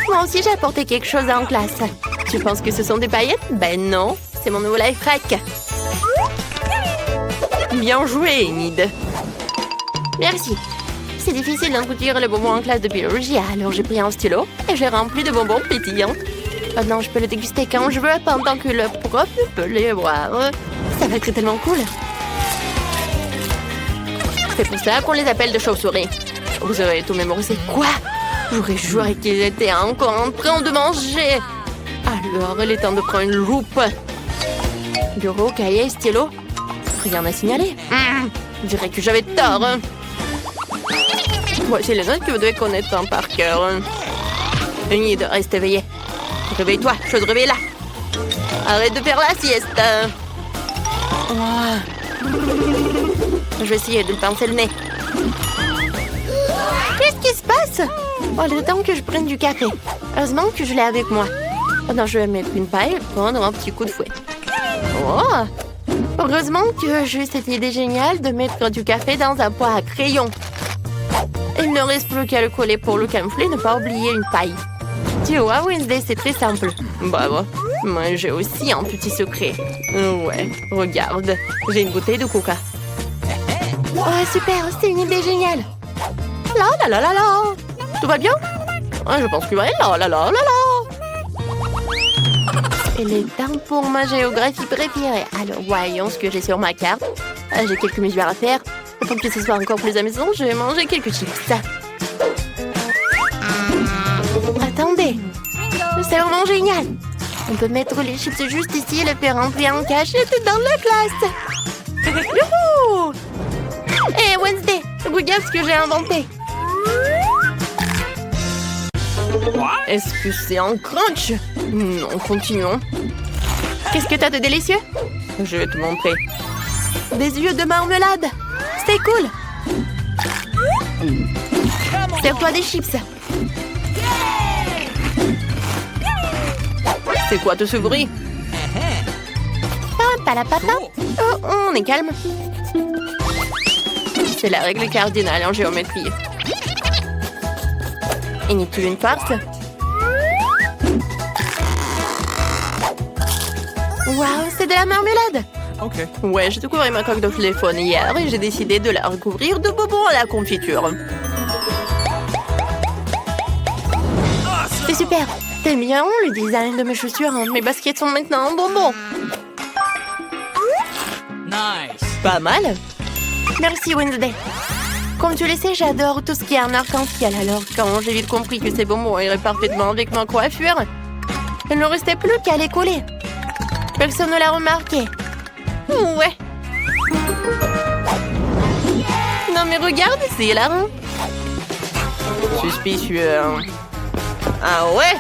Moi aussi, j'ai apporté quelque chose en classe. Tu penses que ce sont des paillettes? Ben non, c'est mon nouveau life hack. Bien joué, Enid. Merci. C'est difficile d'introduire le bonbon en classe de biologie, alors j'ai pris un stylo et j'ai rempli de bonbons pétillants. Maintenant, je peux le déguster quand je veux, pendant que le prof peut les boire. Ça va être tellement cool. C'est pour ça qu'on les appelle de chauves-souris. Vous aurez tout mémorisé. Quoi? J'aurais juré qu'ils étaient encore en train de manger. Alors, il est temps de prendre une loupe. Bureau, cahier, stylo. Rien à signaler. Je dirais que j'avais tort. Voici les notes que vous devez connaître par cœur. Enid, reste éveillée. Réveille-toi, chose réveille là. Arrête de faire la sieste. Oh. Je vais essayer de me pincer le nez. Qu'est-ce qui se passe? Oh, il est temps que je prenne du café. Heureusement que je l'ai avec moi. Alors, je vais mettre une paille et prendre un petit coup de fouet. Oh! Heureusement que j'ai eu cette idée géniale de mettre du café dans un pot à crayon. Il ne reste plus qu'à le coller pour le camoufler et ne pas oublier une paille. Tu vois, Wednesday, c'est très simple. Bravo. Moi, j'ai aussi un petit secret. Ouais, regarde. J'ai une bouteille de coca. Oh, super, c'est une idée géniale. La la la la la. Tout va bien? Je pense que oui. La la la la la. Il est temps pour ma géographie préférée. Alors, voyons ce que j'ai sur ma carte. J'ai quelques mesures à faire. Pour que ce soit encore plus amusant, je vais manger quelques chips. Attendez. C'est vraiment génial. On peut mettre les chips juste ici et les faire remplir en cachette dans la classe. Youhou! Hé, Wednesday, regarde ce que j'ai inventé. Est-ce que c'est un crunch? Non, continuons. Qu'est-ce que t'as de délicieux? Je vais te montrer. Des yeux de marmelade. C'est cool. Serre-toi des chips. C'est quoi tout ce bruit? Papa. Oh, on est calme. C'est la règle cardinale en géométrie. Inutile une farce. Waouh, c'est de la marmelade. Ok. Ouais, j'ai découvert ma coque de téléphone hier et j'ai décidé de la recouvrir de bonbons à la confiture. C'est super. T'aimes bien le design de mes chaussures? Mes baskets sont maintenant en bonbons. Nice. Pas mal. Merci, Wednesday. Comme tu le sais, j'adore tout ce qui est en arc-en-ciel. Alors, quand j'ai vite compris que ces bonbons iraient parfaitement avec ma coiffure, il ne restait plus qu'à les coller. Personne ne l'a remarqué. Ouais. Non mais regarde, c'est hilarant. Suspicieux. Ah ouais?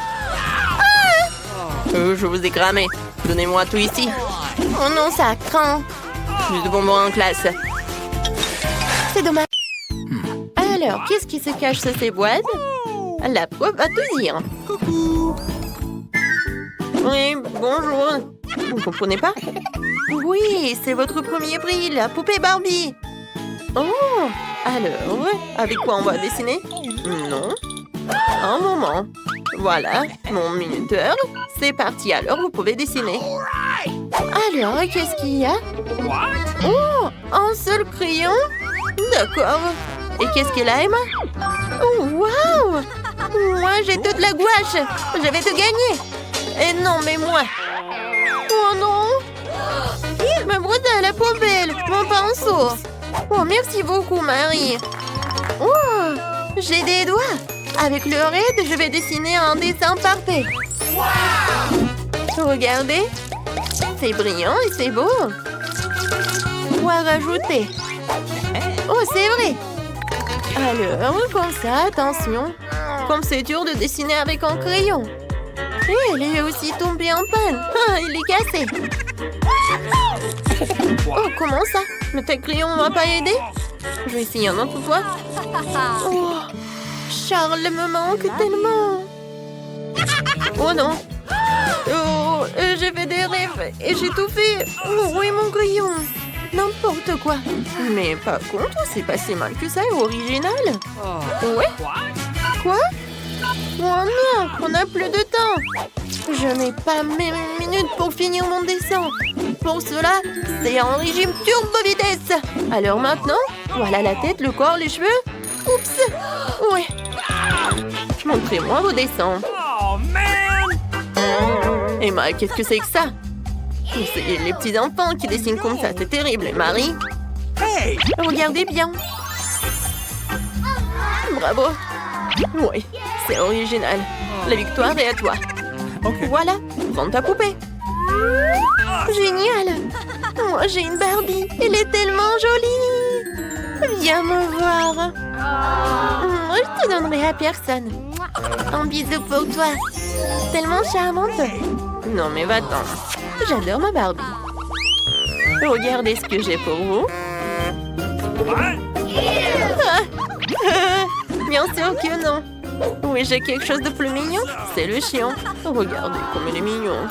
Je vous ai cramé. Donnez-moi tout ici. Oh non, ça craint. Plus de bonbons en classe. C'est dommage. Alors, qu'est-ce qui se cache sous ces boîtes? La preuve va tout dire. Coucou. Oui, bonjour. Vous ne comprenez pas? Oui, c'est votre premier prix, la poupée Barbie. Oh, alors, avec quoi on va dessiner? Non. Un moment. Voilà, mon minuteur. C'est parti, alors vous pouvez dessiner. Alors, qu'est-ce qu'il y a? What? Oh, un seul crayon? D'accord. Et qu'est-ce qu'elle a, Emma? Oh, waouh! Moi, j'ai toute la gouache. Je vais te gagner. Et non, mais moi. Oh non! Ma brosse à la poubelle, mon pinceau. Oh, merci beaucoup, Marie. Oh, j'ai des doigts. Avec le raid, je vais dessiner un dessin parfait. Regardez. C'est brillant et c'est beau. Quoi rajouter? Oh, c'est vrai. Alors, comme ça, attention. Comme c'est dur de dessiner avec un crayon. Et elle est aussi tombée en panne. Ah, il est cassé. Oh, comment ça? Mais tes crayons ne m'ont pas aidé? Je vais essayer un autre fois. Oh, Charles me manque tellement. Oh non. Oh, j'ai fait des rêves et j'ai tout fait. Oh, oui, mon crayon. N'importe quoi. Mais par contre, c'est pas si mal que ça et original. Ouais? Quoi? Oh non, on n'a plus de temps. Je n'ai pas même une minute pour finir mon dessin. Pour cela, c'est un régime turbo vitesse. Alors maintenant, voilà la tête, le corps, les cheveux. Oups. Ouais. Montrez-moi vos dessins. Oh man! Emma, qu'est-ce que c'est que ça? C'est les petits enfants qui dessinent comme ça, c'est terrible. Et Marie? Hey! Regardez bien. Bravo. Oui, c'est original. La victoire est à toi. Ok. Voilà, prends ta poupée. Génial. Moi, j'ai une Barbie. Elle est tellement jolie. Viens me voir. Moi, je te donnerai à personne. Un bisou pour toi. Tellement charmante. Non, mais va-t'en. J'adore ma Barbie. Regardez ce que j'ai pour vous. What? Bien sûr que non. Oui, j'ai quelque chose de plus mignon. C'est le chien. Regardez comme il est mignon.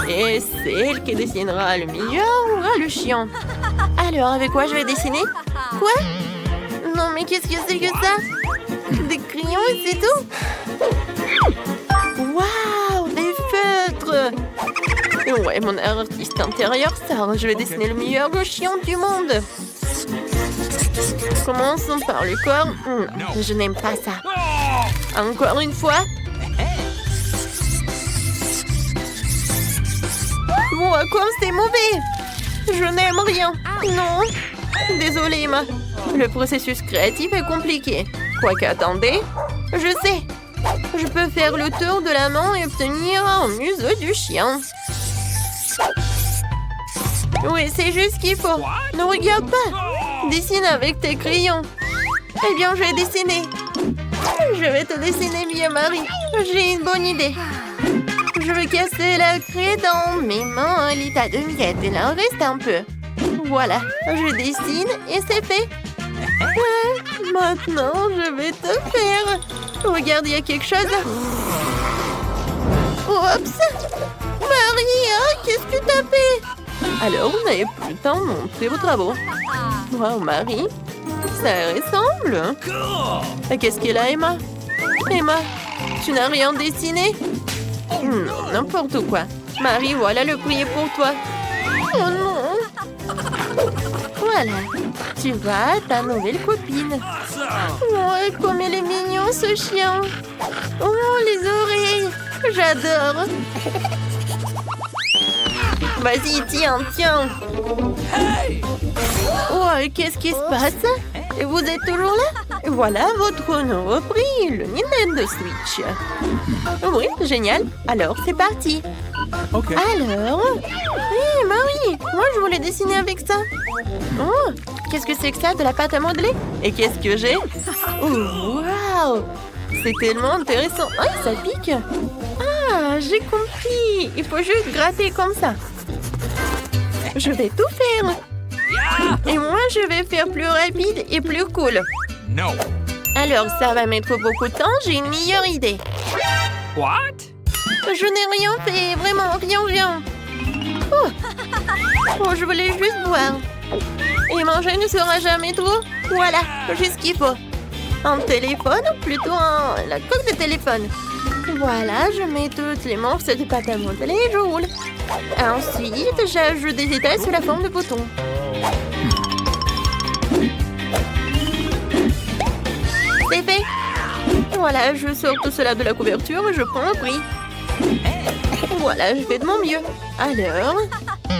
Et c'est elle qui dessinera le meilleur ou le chien. Alors, avec quoi je vais dessiner? Quoi? Non, mais qu'est-ce que c'est que ça? Des crayons et c'est tout? Waouh, des feutres! Ouais, mon artiste intérieur sort. Je vais dessiner le meilleur chien du monde. Commençons par le corps. Je n'aime pas ça. Encore une fois. Wow, comme c'est mauvais. Je n'aime rien. Non. Désolée, Emma. Le processus créatif est compliqué. Quoique, attendez. Je sais. Je peux faire le tour de la main et obtenir un museau du chien. Oui, c'est juste ce qu'il faut. Ne regarde pas. Dessine avec tes crayons. Eh bien, je vais dessiner. Je vais te dessiner bien, Marie. J'ai une bonne idée. Je vais casser la craie dans mes mains. L'état de miettes, il en reste un peu. Voilà, je dessine et c'est fait. Maintenant, je vais te faire. Regarde, il y a quelque chose. Oups! Marie, qu'est-ce que t'as fait? Alors, vous n'avez plus le temps de montrer vos travaux. Wow, Marie, ça ressemble. Qu'est-ce qu'elle a, Emma? Emma, tu n'as rien dessiné? Non, n'importe quoi. Marie, voilà le prix pour toi. Oh non! Voilà, tu vas ta nouvelle copine. Oh, comme elle est mignon, ce chien. Oh, les oreilles. J'adore. Vas-y, tiens. Oh, qu'est-ce qui se passe? Vous êtes toujours là? Voilà votre nouveau prix, le Nintendo Switch. Oui, génial. Alors, c'est parti. Okay. Alors... Hé, Marie, moi je voulais dessiner avec ça. Oh, qu'est-ce que c'est que ça? De la pâte à modeler? Et qu'est-ce que j'ai? Oh, waouh! C'est tellement intéressant. Ah, ça pique. Ah, j'ai compris. Il faut juste gratter comme ça. Je vais tout faire. Et moi, je vais faire plus rapide et plus cool. No. Alors, ça va mettre beaucoup de temps. J'ai une meilleure idée. What? Je n'ai rien fait. Vraiment, rien. Oh, je voulais juste boire. Et manger ne sera jamais trop. Voilà, juste ce qu'il faut. Un téléphone, plutôt la coque de téléphone. Voilà, je mets toutes les morceaux de pâte à modeler et je roule. Ensuite, j'ajoute des étoiles sous la forme de boutons. C'est fait. Voilà, je sors tout cela de la couverture et je prends le prix. Voilà, je fais de mon mieux. Alors,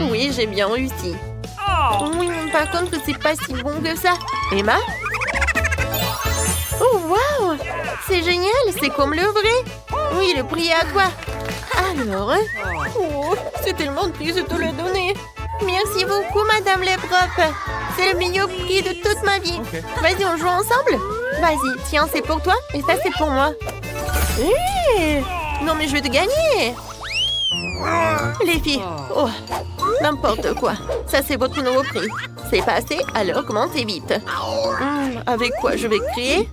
oui, j'ai bien réussi. Oui, par contre, c'est pas si bon que ça. Emma? Oh, waouh! C'est génial, c'est comme le vrai. Oui, le prix est à toi. Alors, oh, c'est tellement triste de te le donner. Merci beaucoup, Madame les profs. C'est le meilleur prix de toute ma vie. Okay. Vas-y, on joue ensemble? Vas-y, tiens, c'est pour toi et ça, c'est pour moi. Hé! Non, mais je vais te gagner. Les filles, oh, n'importe quoi. Ça, c'est votre nouveau prix. C'est passé, alors commentez vite. Avec quoi je vais créer?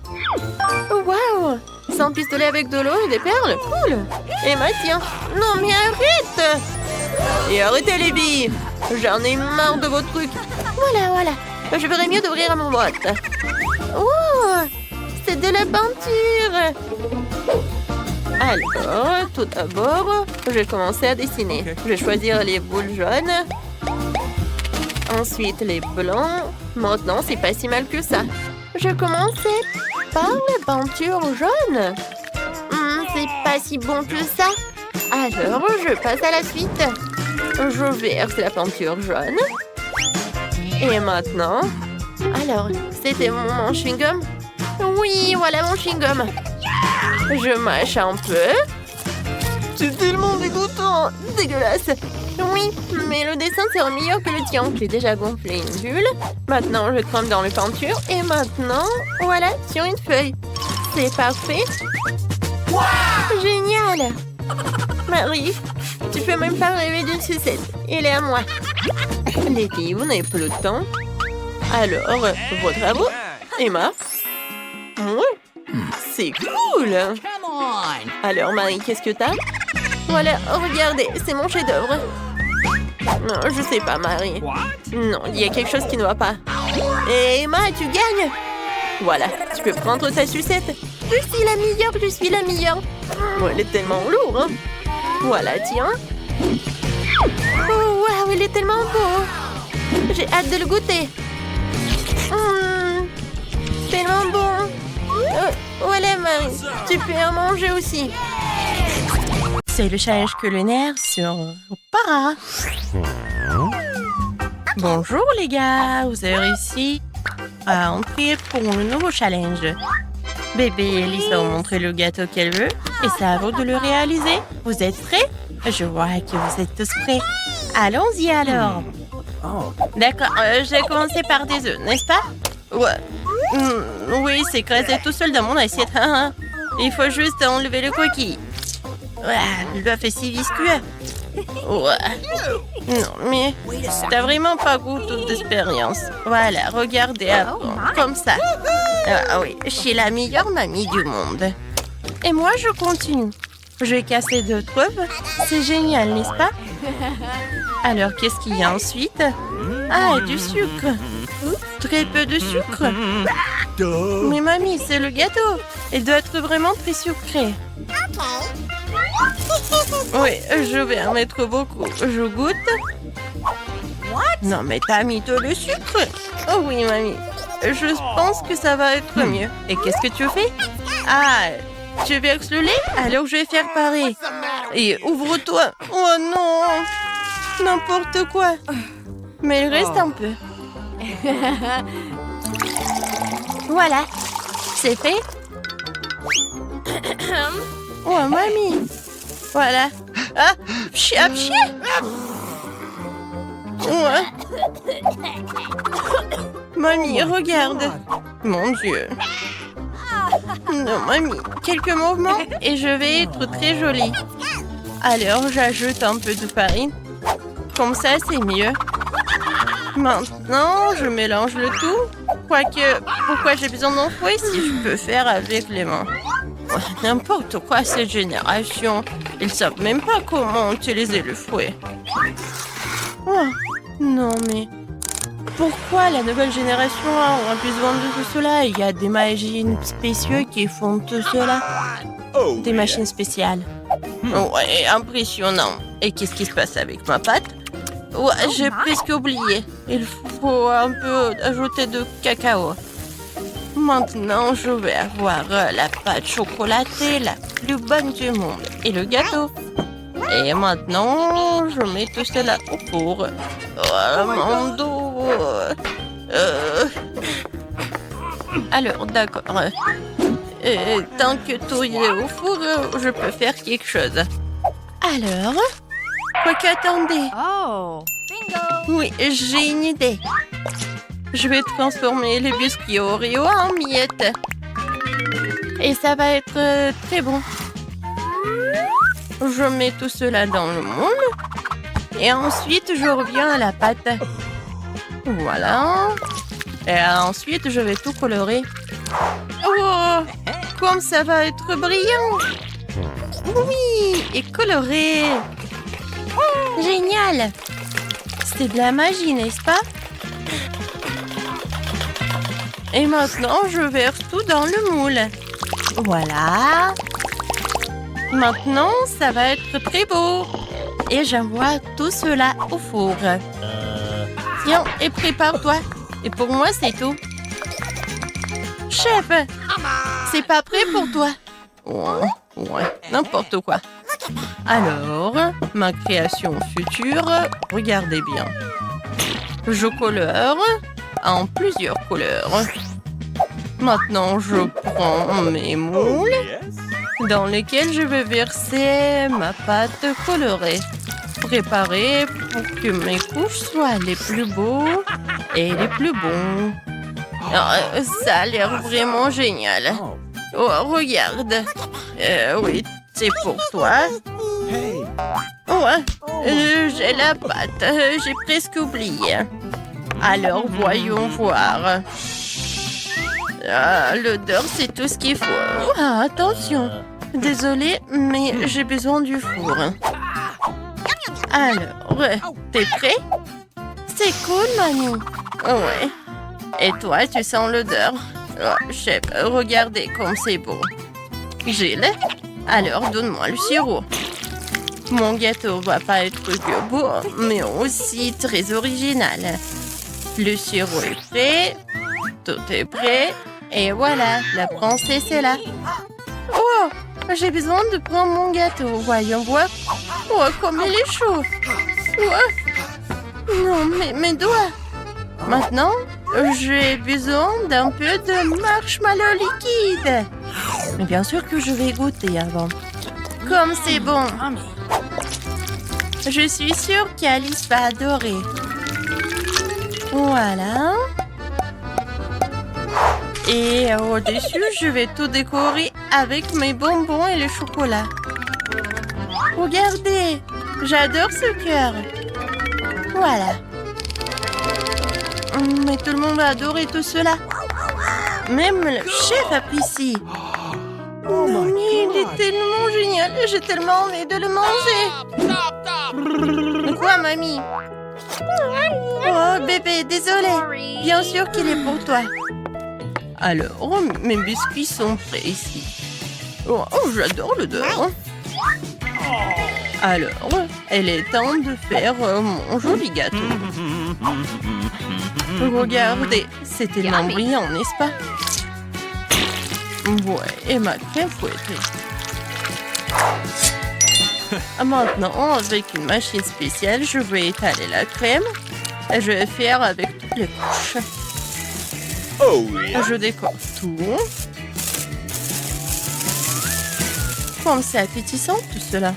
Oh, waouh! Sans pistolet avec de l'eau et des perles. Cool. Emma, tiens. Non, mais arrête! Et arrêtez, les filles. J'en ai marre de vos trucs. Voilà. Je ferais mieux d'ouvrir mon boîte. Oh! C'est de la peinture. Alors, tout d'abord, je vais commencer à dessiner. Okay. Je vais choisir les boules jaunes. Ensuite, les blancs. Maintenant, c'est pas si mal que ça. Je commençais par la peinture jaune. C'est pas si bon que ça. Alors, je passe à la suite. Je verse la peinture jaune. Et maintenant... Alors, c'était mon chewing-gum? Oui, voilà mon chewing-gum. Je mâche un peu. C'est tellement dégoûtant. Dégueulasse. Oui, mais le dessin sera meilleur que le tien. J'ai déjà gonflé une bulle. Maintenant, je trempe dans la peinture. Et maintenant, voilà, sur une feuille. C'est parfait. Wow! Génial. Marie, tu peux même pas rêver d'une sucette. Elle est à moi. Les filles, vous n'avez plus le temps. Alors, vos travaux? Emma? Oui. C'est cool. Come on. Alors, Marie, qu'est-ce que t'as? Voilà, regardez, c'est mon chef-d'œuvre. Non, je sais pas, Marie. What? Non, il y a quelque chose qui ne va pas. Et Emma, tu gagnes. Voilà, tu peux prendre ta sucette. Je suis la meilleure, je suis la meilleure. Oh, elle est tellement lourde, hein. Voilà, tiens. Oh, waouh, il est tellement beau. J'ai hâte de le goûter. Tellement bon. Voilà, Marie, tu peux en manger aussi. C'est le challenge culinaire sur Para. Bonjour les gars, vous avez réussi à entrer pour le nouveau challenge. Bébé et Lisa ont montré le gâteau qu'elle veut et c'est à vous de le réaliser. Vous êtes prêts? Je vois que vous êtes tous prêts. Allons-y alors. D'accord, j'ai commencé par des œufs, n'est-ce pas? Ouais. Oui, c'est écrasé tout seul dans mon assiette. Il faut juste enlever le coquille. L'œuf est si visqueux. Non, mais t'as vraiment pas goût d'expérience. Voilà, regardez avant, comme ça. Ah oui, je suis la meilleure mamie du monde. Et moi, je continue. Je vais casser 2 œufs. C'est génial, n'est-ce pas? Alors, qu'est-ce qu'il y a ensuite? Ah, du sucre. Très peu de sucre. Mais mamie, c'est le gâteau. Il doit être vraiment très sucré. Oui, je vais en mettre beaucoup. Je goûte. Non, mais t'as mis tout le sucre. Oh oui, mamie. Je pense que ça va être mieux. Et qu'est-ce que tu fais? Ah, tu verses le lait? Alors je vais faire pareil. Et ouvre-toi. Oh non! N'importe quoi. Mais il reste un peu. Voilà. C'est fait. Oh, mamie. Voilà. Ah, pchi. Ouais. Mamie, regarde. Mon Dieu. Non, mamie. Quelques mouvements et je vais être très jolie. Alors, j'ajoute un peu de farine. Comme ça, c'est mieux. Maintenant, je mélange le tout. Quoique, pourquoi j'ai besoin d'un fouet si je peux faire avec les mains? N'importe quoi, cette génération. Ils savent même pas comment utiliser le fouet. Oh, non, mais... Pourquoi la nouvelle génération a besoin de tout cela? Il y a des machines spéciales qui font tout cela. Des machines spéciales. Ouais, impressionnant. Et qu'est-ce qui se passe avec ma pâte? Ouais, j'ai presque oublié. Il faut un peu ajouter de cacao. Maintenant, je vais avoir la pâte chocolatée la plus bonne du monde. Et le gâteau. Et maintenant, je mets tout cela au four. Oh, mon dos. Alors, d'accord. Tant que tout est au four, je peux faire quelque chose. Alors, quoique, attendez. Oh. Bingo. Oui, j'ai une idée. Je vais transformer les biscuits Oreo en miettes. Et ça va être très bon. Je mets tout cela dans le moule. Et ensuite, je reviens à la pâte. Voilà. Et ensuite, je vais tout colorer. Oh, comme ça va être brillant. Oui, et coloré. Génial. C'est de la magie, n'est-ce pas? Et maintenant, je verse tout dans le moule. Voilà. Maintenant, ça va être très beau. Et j'envoie tout cela au four. Tiens, et prépare-toi. Et pour moi, c'est tout. Chef, c'est pas prêt pour toi. Ouais, n'importe quoi. Alors, ma création future, regardez bien. Je colore en plusieurs couleurs. Maintenant, je prends mes moules dans lesquels je vais verser ma pâte colorée. Préparée pour que mes couches soient les plus beaux et les plus bons. Oh, ça a l'air vraiment génial. Oh, regarde. Oui, c'est pour toi. Ouais, j'ai la pâte. J'ai presque oublié. Alors, voyons voir. Ah, l'odeur, c'est tout ce qu'il faut. Ah, attention. Désolée, mais j'ai besoin du four. Alors, t'es prêt? C'est cool, Manu. Ouais. Et toi, tu sens l'odeur? Oh, chef, regardez comme c'est beau. Gilles, alors donne-moi le sirop. Mon gâteau va pas être que beau, mais aussi très original. Le sirop est prêt, tout est prêt, et voilà, la princesse est là. Oh, j'ai besoin de prendre mon gâteau, voyons voir. Oh, comme il est chaud. Oh. Non, mes doigts. Maintenant, j'ai besoin d'un peu de marshmallow liquide. Mais bien sûr que je vais goûter avant. Comme c'est bon. Je suis sûre qu'Alice va adorer. Voilà. Et au-dessus, je vais tout décorer avec mes bonbons et le chocolat. Regardez, j'adore ce cœur. Voilà. Mais tout le monde va adorer tout cela. Même le chef apprécie. Non, mais il est tellement génial. J'ai tellement envie de le manger. Quoi, mamie? Oh, bébé, désolé. Bien sûr qu'il est pour toi. Alors, mes biscuits sont prêts ici. Oh, j'adore l'odeur. Alors, il est temps de faire mon joli gâteau. Regardez, c'est tellement brillant, n'est-ce pas? Ouais, et ma crème fouettée. Maintenant, avec une machine spéciale, je vais étaler la crème. Et je vais faire avec toutes les couches. Oh, yeah. Je décore tout. Comme c'est appétissant tout cela.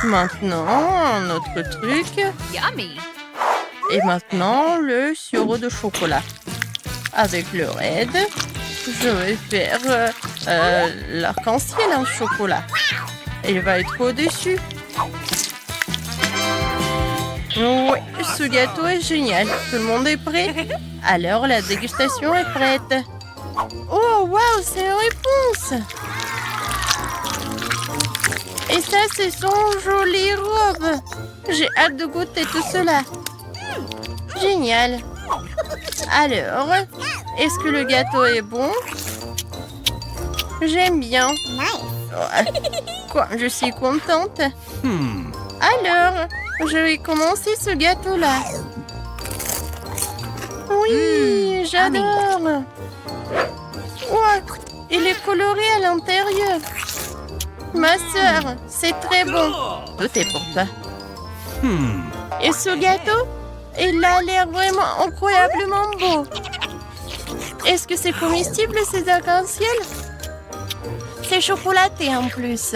Maintenant, un autre truc. Yummy. Et maintenant, le sirop de chocolat. Avec le raid, je vais faire l'arc-en-ciel en chocolat. Il va être au-dessus. Oui, ce gâteau est génial. Tout le monde est prêt? Alors, la dégustation est prête. Oh, waouh, c'est une réponse! Et ça, c'est son jolie robe. J'ai hâte de goûter tout cela. Génial. Alors, est-ce que le gâteau est bon? J'aime bien. Quoi, je suis contente. Alors, je vais commencer ce gâteau-là. Oui, j'adore. Ouais, il est coloré à l'intérieur. Ma sœur, c'est très bon. Tout est pour toi. Et ce gâteau, il a l'air vraiment incroyablement beau. Est-ce que c'est comestible, ces arcs-en-ciel? C'est chocolaté en plus.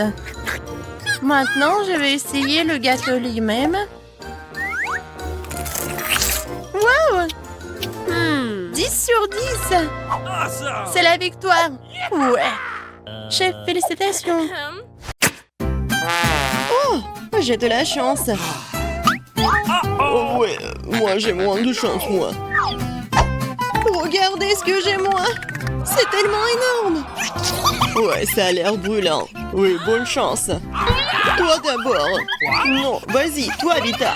Maintenant, je vais essayer le gâteau lui-même. Wow! 10 sur 10. C'est la victoire. Ouais. Chef, félicitations. Oh, j'ai de la chance. Oh ouais, moi j'ai moins de chance, moi. Regardez ce que j'ai, moi. C'est tellement énorme. Ouais, ça a l'air brûlant. Oui, bonne chance. Toi d'abord. Non, vas-y, toi, Vita.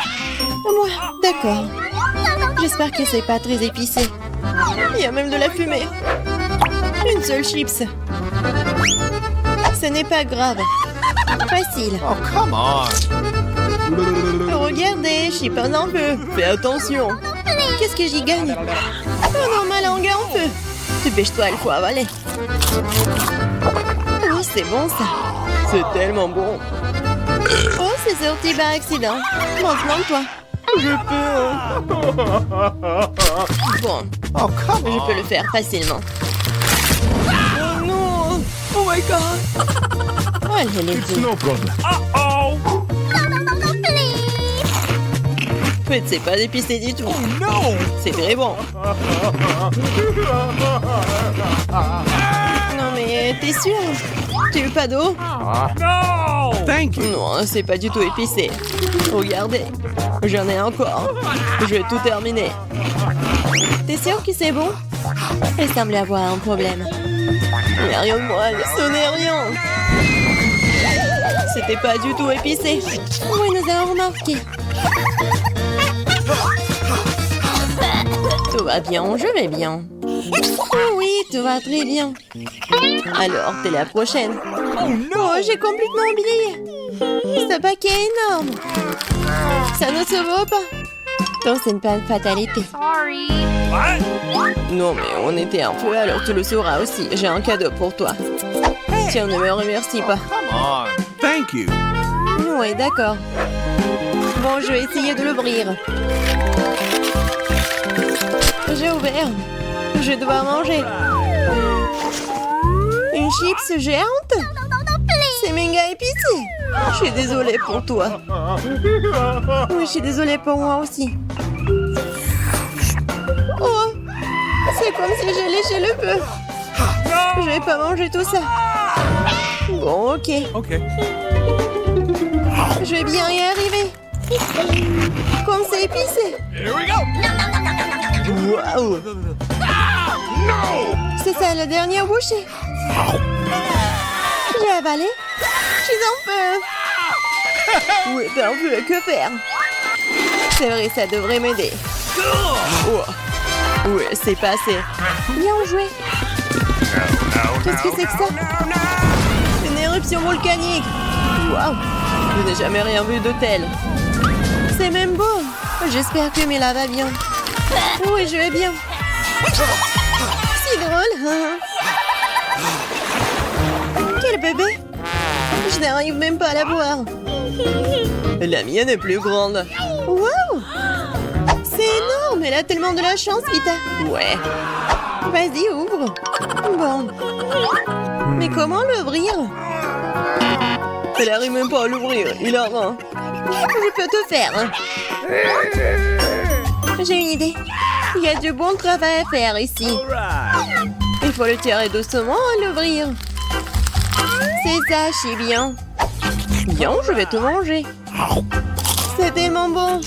Moi, d'accord. J'espère que c'est pas très épicé. Il y a même de la fumée. Une seule chips. Ce n'est pas grave. Facile. Oh, come on. Regardez, je pas un peu. Fais attention. Qu'est-ce que j'y gagne? Oh non, ma langue en feu. Dépêche-toi, il faut avaler. Oh, c'est bon ça. C'est tellement bon. Oh, c'est sorti par accident. Maintenant, toi. Je peux. Bon, Oh, come je on. peux le faire facilement. Oh non! Oh my god! Oh, elle est douce. No problem. Mais c'est pas épicé du tout. No. C'est très bon. Non mais t'es sûr? Tu veux pas d'eau? No. Thank you. Non, c'est pas du tout épicé. Regardez, j'en ai encore. Je vais tout terminer. T'es sûr que c'est bon? Elle semble avoir un problème. Mais rien de moi, ce n'est rien. C'était pas du tout épicé. Oui, nous avons remarqué. Tout va bien, je vais bien. Oui, tout va très bien. Alors, t'es la prochaine. Oh, j'ai complètement oublié. Ce paquet est énorme. Ça ne se vaut pas. Donc, c'est une panne fatalité. Non, mais on était un peu, alors tu le sauras aussi. J'ai un cadeau pour toi. Tiens, ne me remercie pas. Come on. Thank you. Oui, d'accord. Bon, je vais essayer de l'ouvrir. J'ai ouvert. Je dois manger. Une chips géante? C'est méga épicé. Je suis désolée pour toi. Oui, je suis désolée pour moi aussi. Oh, c'est comme si j'ai léché le feu. Je vais pas manger tout ça. Bon, ok. Okay. Je vais bien y arriver. Comme c'est épicé. Waouh! C'est ça, le dernier bouchée. J'ai avalé. Je suis en feu. Oui, t'as un peu que faire. C'est vrai, ça devrait m'aider. Oh. Oui, c'est passé. Bien joué. Qu'est-ce que c'est que ça? Une éruption volcanique. Waouh! Je n'ai jamais rien vu de tel. C'est même beau. J'espère que Mila va bien. Oui, je vais bien. C'est drôle. Quel bébé. Je n'arrive même pas à la voir. La mienne est plus grande. Wow! C'est énorme. Elle a tellement de la chance, Vita. Ouais. Vas-y, ouvre. Bon. Mais comment l'ouvrir? Elle arrive même pas à l'ouvrir. Il a rien. Je peux tout faire. J'ai une idée. Il y a du bon travail à faire ici. Il faut le tirer doucement à l'ouvrir. C'est ça, je sais bien. Bien, je vais tout manger. C'est tellement bon.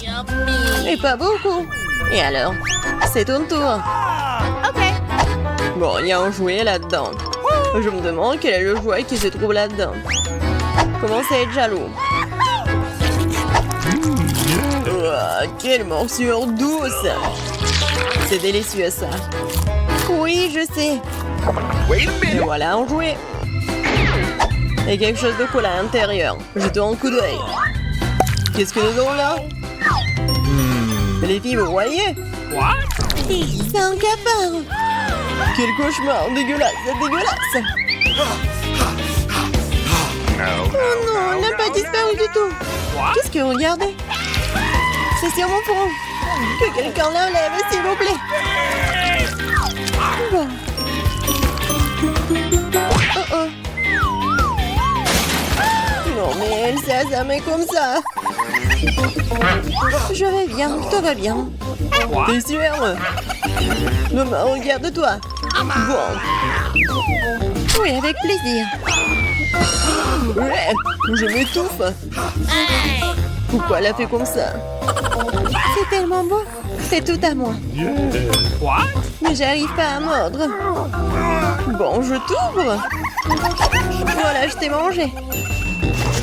Et pas beaucoup. Et alors? C'est ton tour. Bon, il y a un jouet là-dedans. Je me demande quel est le jouet qui se trouve là-dedans. Commence à être jaloux. Ouah, quelle morsure douce! C'est délicieux ça. Oui, je sais. Wait a Et minute. voilà un jouet. Et quelque chose de cool à l'intérieur. Jetons un coup d'œil. Qu'est-ce que nous avons là? Les filles, vous voyez? C'est un cafard. Quel cauchemar! Dégueulasse, c'est dégueulasse! Oh non, elle n'a pas disparu du tout. Qu'est-ce que vous regardez? C'est sur mon front. Que quelqu'un l'enlève, s'il vous plaît. Bon. Oh oh. Non mais elle s'est assamée comme ça! Je vais bien, tout va bien. T'es sûr? Non mais regarde-toi! Bon, Oui, avec plaisir. ouais, je m'étouffe! Pourquoi elle a fait comme ça? C'est tellement beau. C'est tout à moi. What? Mais j'arrive pas à mordre. Bon, je t'ouvre! Voilà, je t'ai mangé.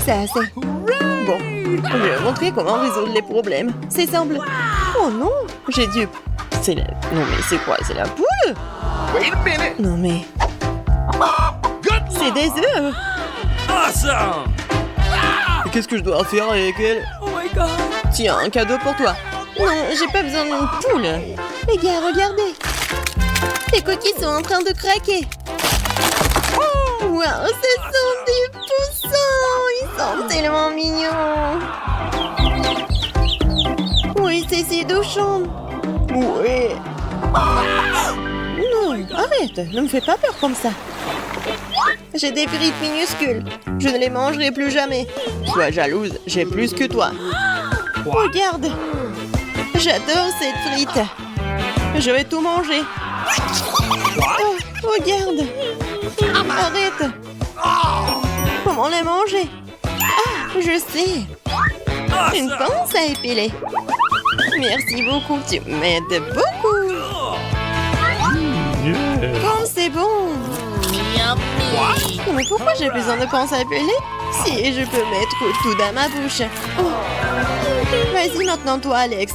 C'est assez. Bon, je vais montrer comment résoudre les problèmes. C'est simple. Oh non, J'ai dû... C'est la... Non mais c'est quoi? C'est la poule? Wait a minute. Non mais... c'est des œufs. Awesome! Qu'est-ce que je dois faire avec elle? Oh my god! Tiens, un cadeau pour toi. Non, j'ai pas besoin d'une poule. Les gars, regardez. Les coquilles sont en train de craquer. Waouh, ce sont des poussins. Ils sont tellement mignons. Oui, c'est si douchant. Oui. Non, arrête, ne me fais pas peur comme ça. J'ai des frites minuscules. Je ne les mangerai plus jamais. Sois jalouse, j'ai plus que toi. Regarde. J'adore cette frite. Je vais tout manger. Oh, regarde. Arrête. Comment les manger? Ah, je sais. Une pince à épiler. Merci beaucoup, tu m'aides beaucoup. Comme c'est bon. Mais pourquoi j'ai besoin de penser à appeler? Si, je peux mettre tout dans ma bouche. Oh. Vas-y maintenant toi, Alex.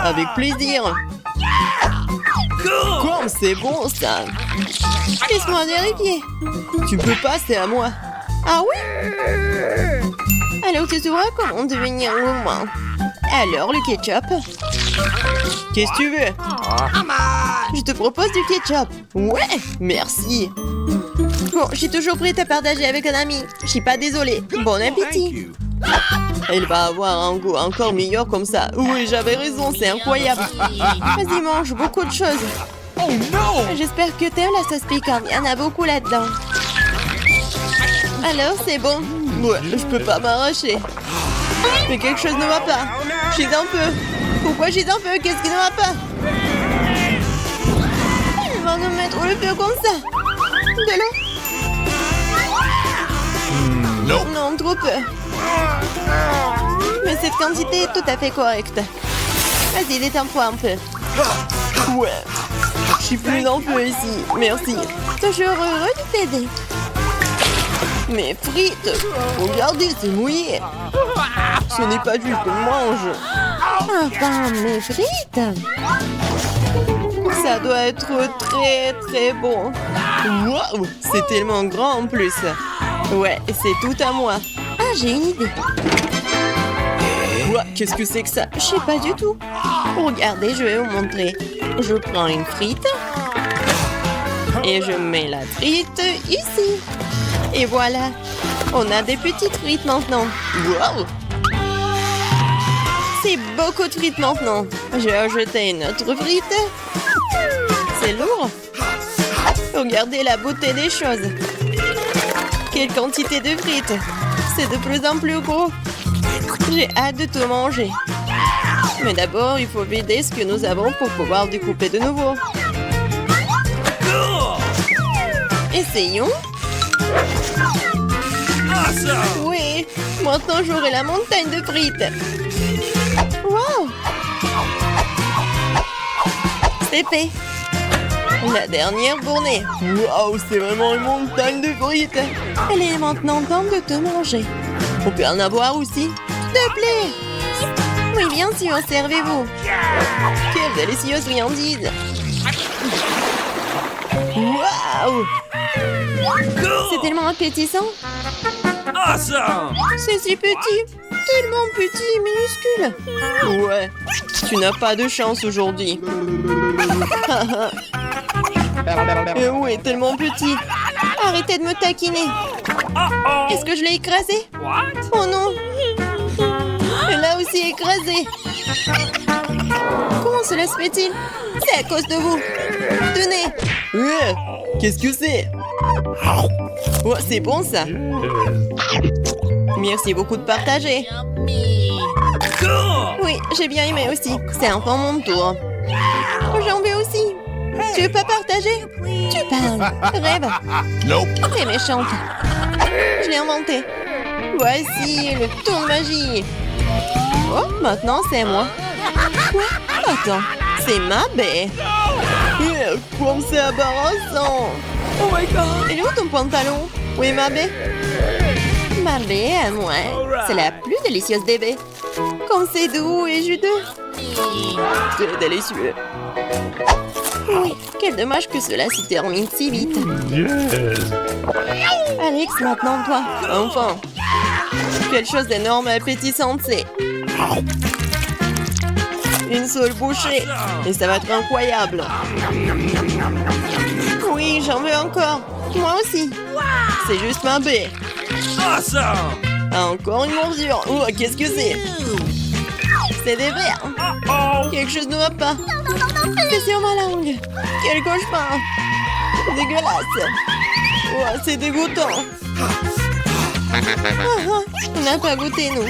Avec plaisir. Comme c'est bon ça. Laisse-moi vérifier. Tu peux pas, c'est à moi. Ah oui? Alors tu sauras comment devenir gourmand. Alors le ketchup. Qu'est-ce que tu veux? Je te propose du ketchup. Ouais, merci. Bon, je suis toujours prête à partager avec un ami. Je suis pas désolée. Bon Thank appétit. you. Elle va avoir un goût encore meilleur comme ça. Oui, j'avais raison, c'est incroyable. Vas-y, mange beaucoup de choses. Oh no! J'espère que t'aimes la sauce piquante. Il y en a beaucoup là-dedans. Alors, c'est bon. Ouais, je peux pas m'arracher. Mais quelque chose ne va pas. Je suis un peu. Pourquoi je suis un peu? Qu'est-ce qui ne va pas? Il va nous mettre le feu comme ça. De l'eau? Non, trop peu. Mais cette quantité est tout à fait correcte. Vas-y, détends-toi un peu. Ouais. Je suis plus en feu ici. Merci. Toujours heureux de t'aider. Mes frites. Regardez, c'est mouillé. Ce n'est pas juste qu'on mange. Enfin, mes frites. Ça doit être très très bon. Waouh, c'est tellement grand en plus. Ouais, c'est tout à moi. Ah, j'ai une idée. Ouah, qu'est-ce que c'est que ça? Je sais pas du tout. Regardez, je vais vous montrer. Je prends une frite. Et je mets la frite ici. Et voilà. On a des petites frites maintenant. Waouh! C'est beaucoup de frites maintenant. Je vais ajouter une autre frite. C'est lourd. Regardez la beauté des choses. Quelle quantité de frites. C'est de plus en plus gros. J'ai hâte de tout manger. Mais d'abord, il faut vider ce que nous avons pour pouvoir découper de nouveau. Essayons. Awesome! Oui, maintenant j'aurai la montagne de frites. Wow! C'est fait. La dernière fournée. Wow, c'est vraiment une montagne de frites. Elle est maintenant temps de te manger. On peut en avoir aussi. S'il te plaît. Oui, bien sûr, servez-vous. Quelle délicieuse friandise. Wow! C'est tellement appétissant. Awesome! C'est si petit. Tellement petit et minuscule. Ouais, tu n'as pas de chance aujourd'hui. Oui, tellement petit. Arrêtez de me taquiner. Uh-oh! Est-ce que je l'ai écrasé? What? Oh non. Elle l'a aussi écrasé. Comment cela se fait-il? C'est à cause de vous. Tenez. Qu'est-ce que c'est? Oh, c'est bon ça. Merci beaucoup de partager. Cool! Oui, j'ai bien aimé aussi. C'est enfin mon tour. J'en veux aussi. Tu veux pas partager? Tu parles. Rêve. Nope. T'es méchante. Je l'ai inventé. Voici le tour de magie. Oh, maintenant c'est moi. Quoi? Attends, c'est ma baie. Comme c'est embarrassant. Oh my god. Et où ton pantalon? Oui, ma baie. Ma baie à moi. C'est la plus délicieuse des baies. Comme c'est doux et juteux. C'est délicieux. Oui, quel dommage que cela se termine si vite. Alex, maintenant toi. Enfin. Quelque chose d'énorme et appétissant, c'est. Une seule bouchée. Et ça va être incroyable. Oui, j'en veux encore. Moi aussi. C'est juste ma baie. Awesome! Encore une morsure. Oh, qu'est-ce que c'est? C'est des vers. Oh! Quelque chose ne va pas. C'est sur ma langue. Quel cauchemar. Dégueulasse. Oh, c'est dégoûtant. On n'a pas goûté, nous.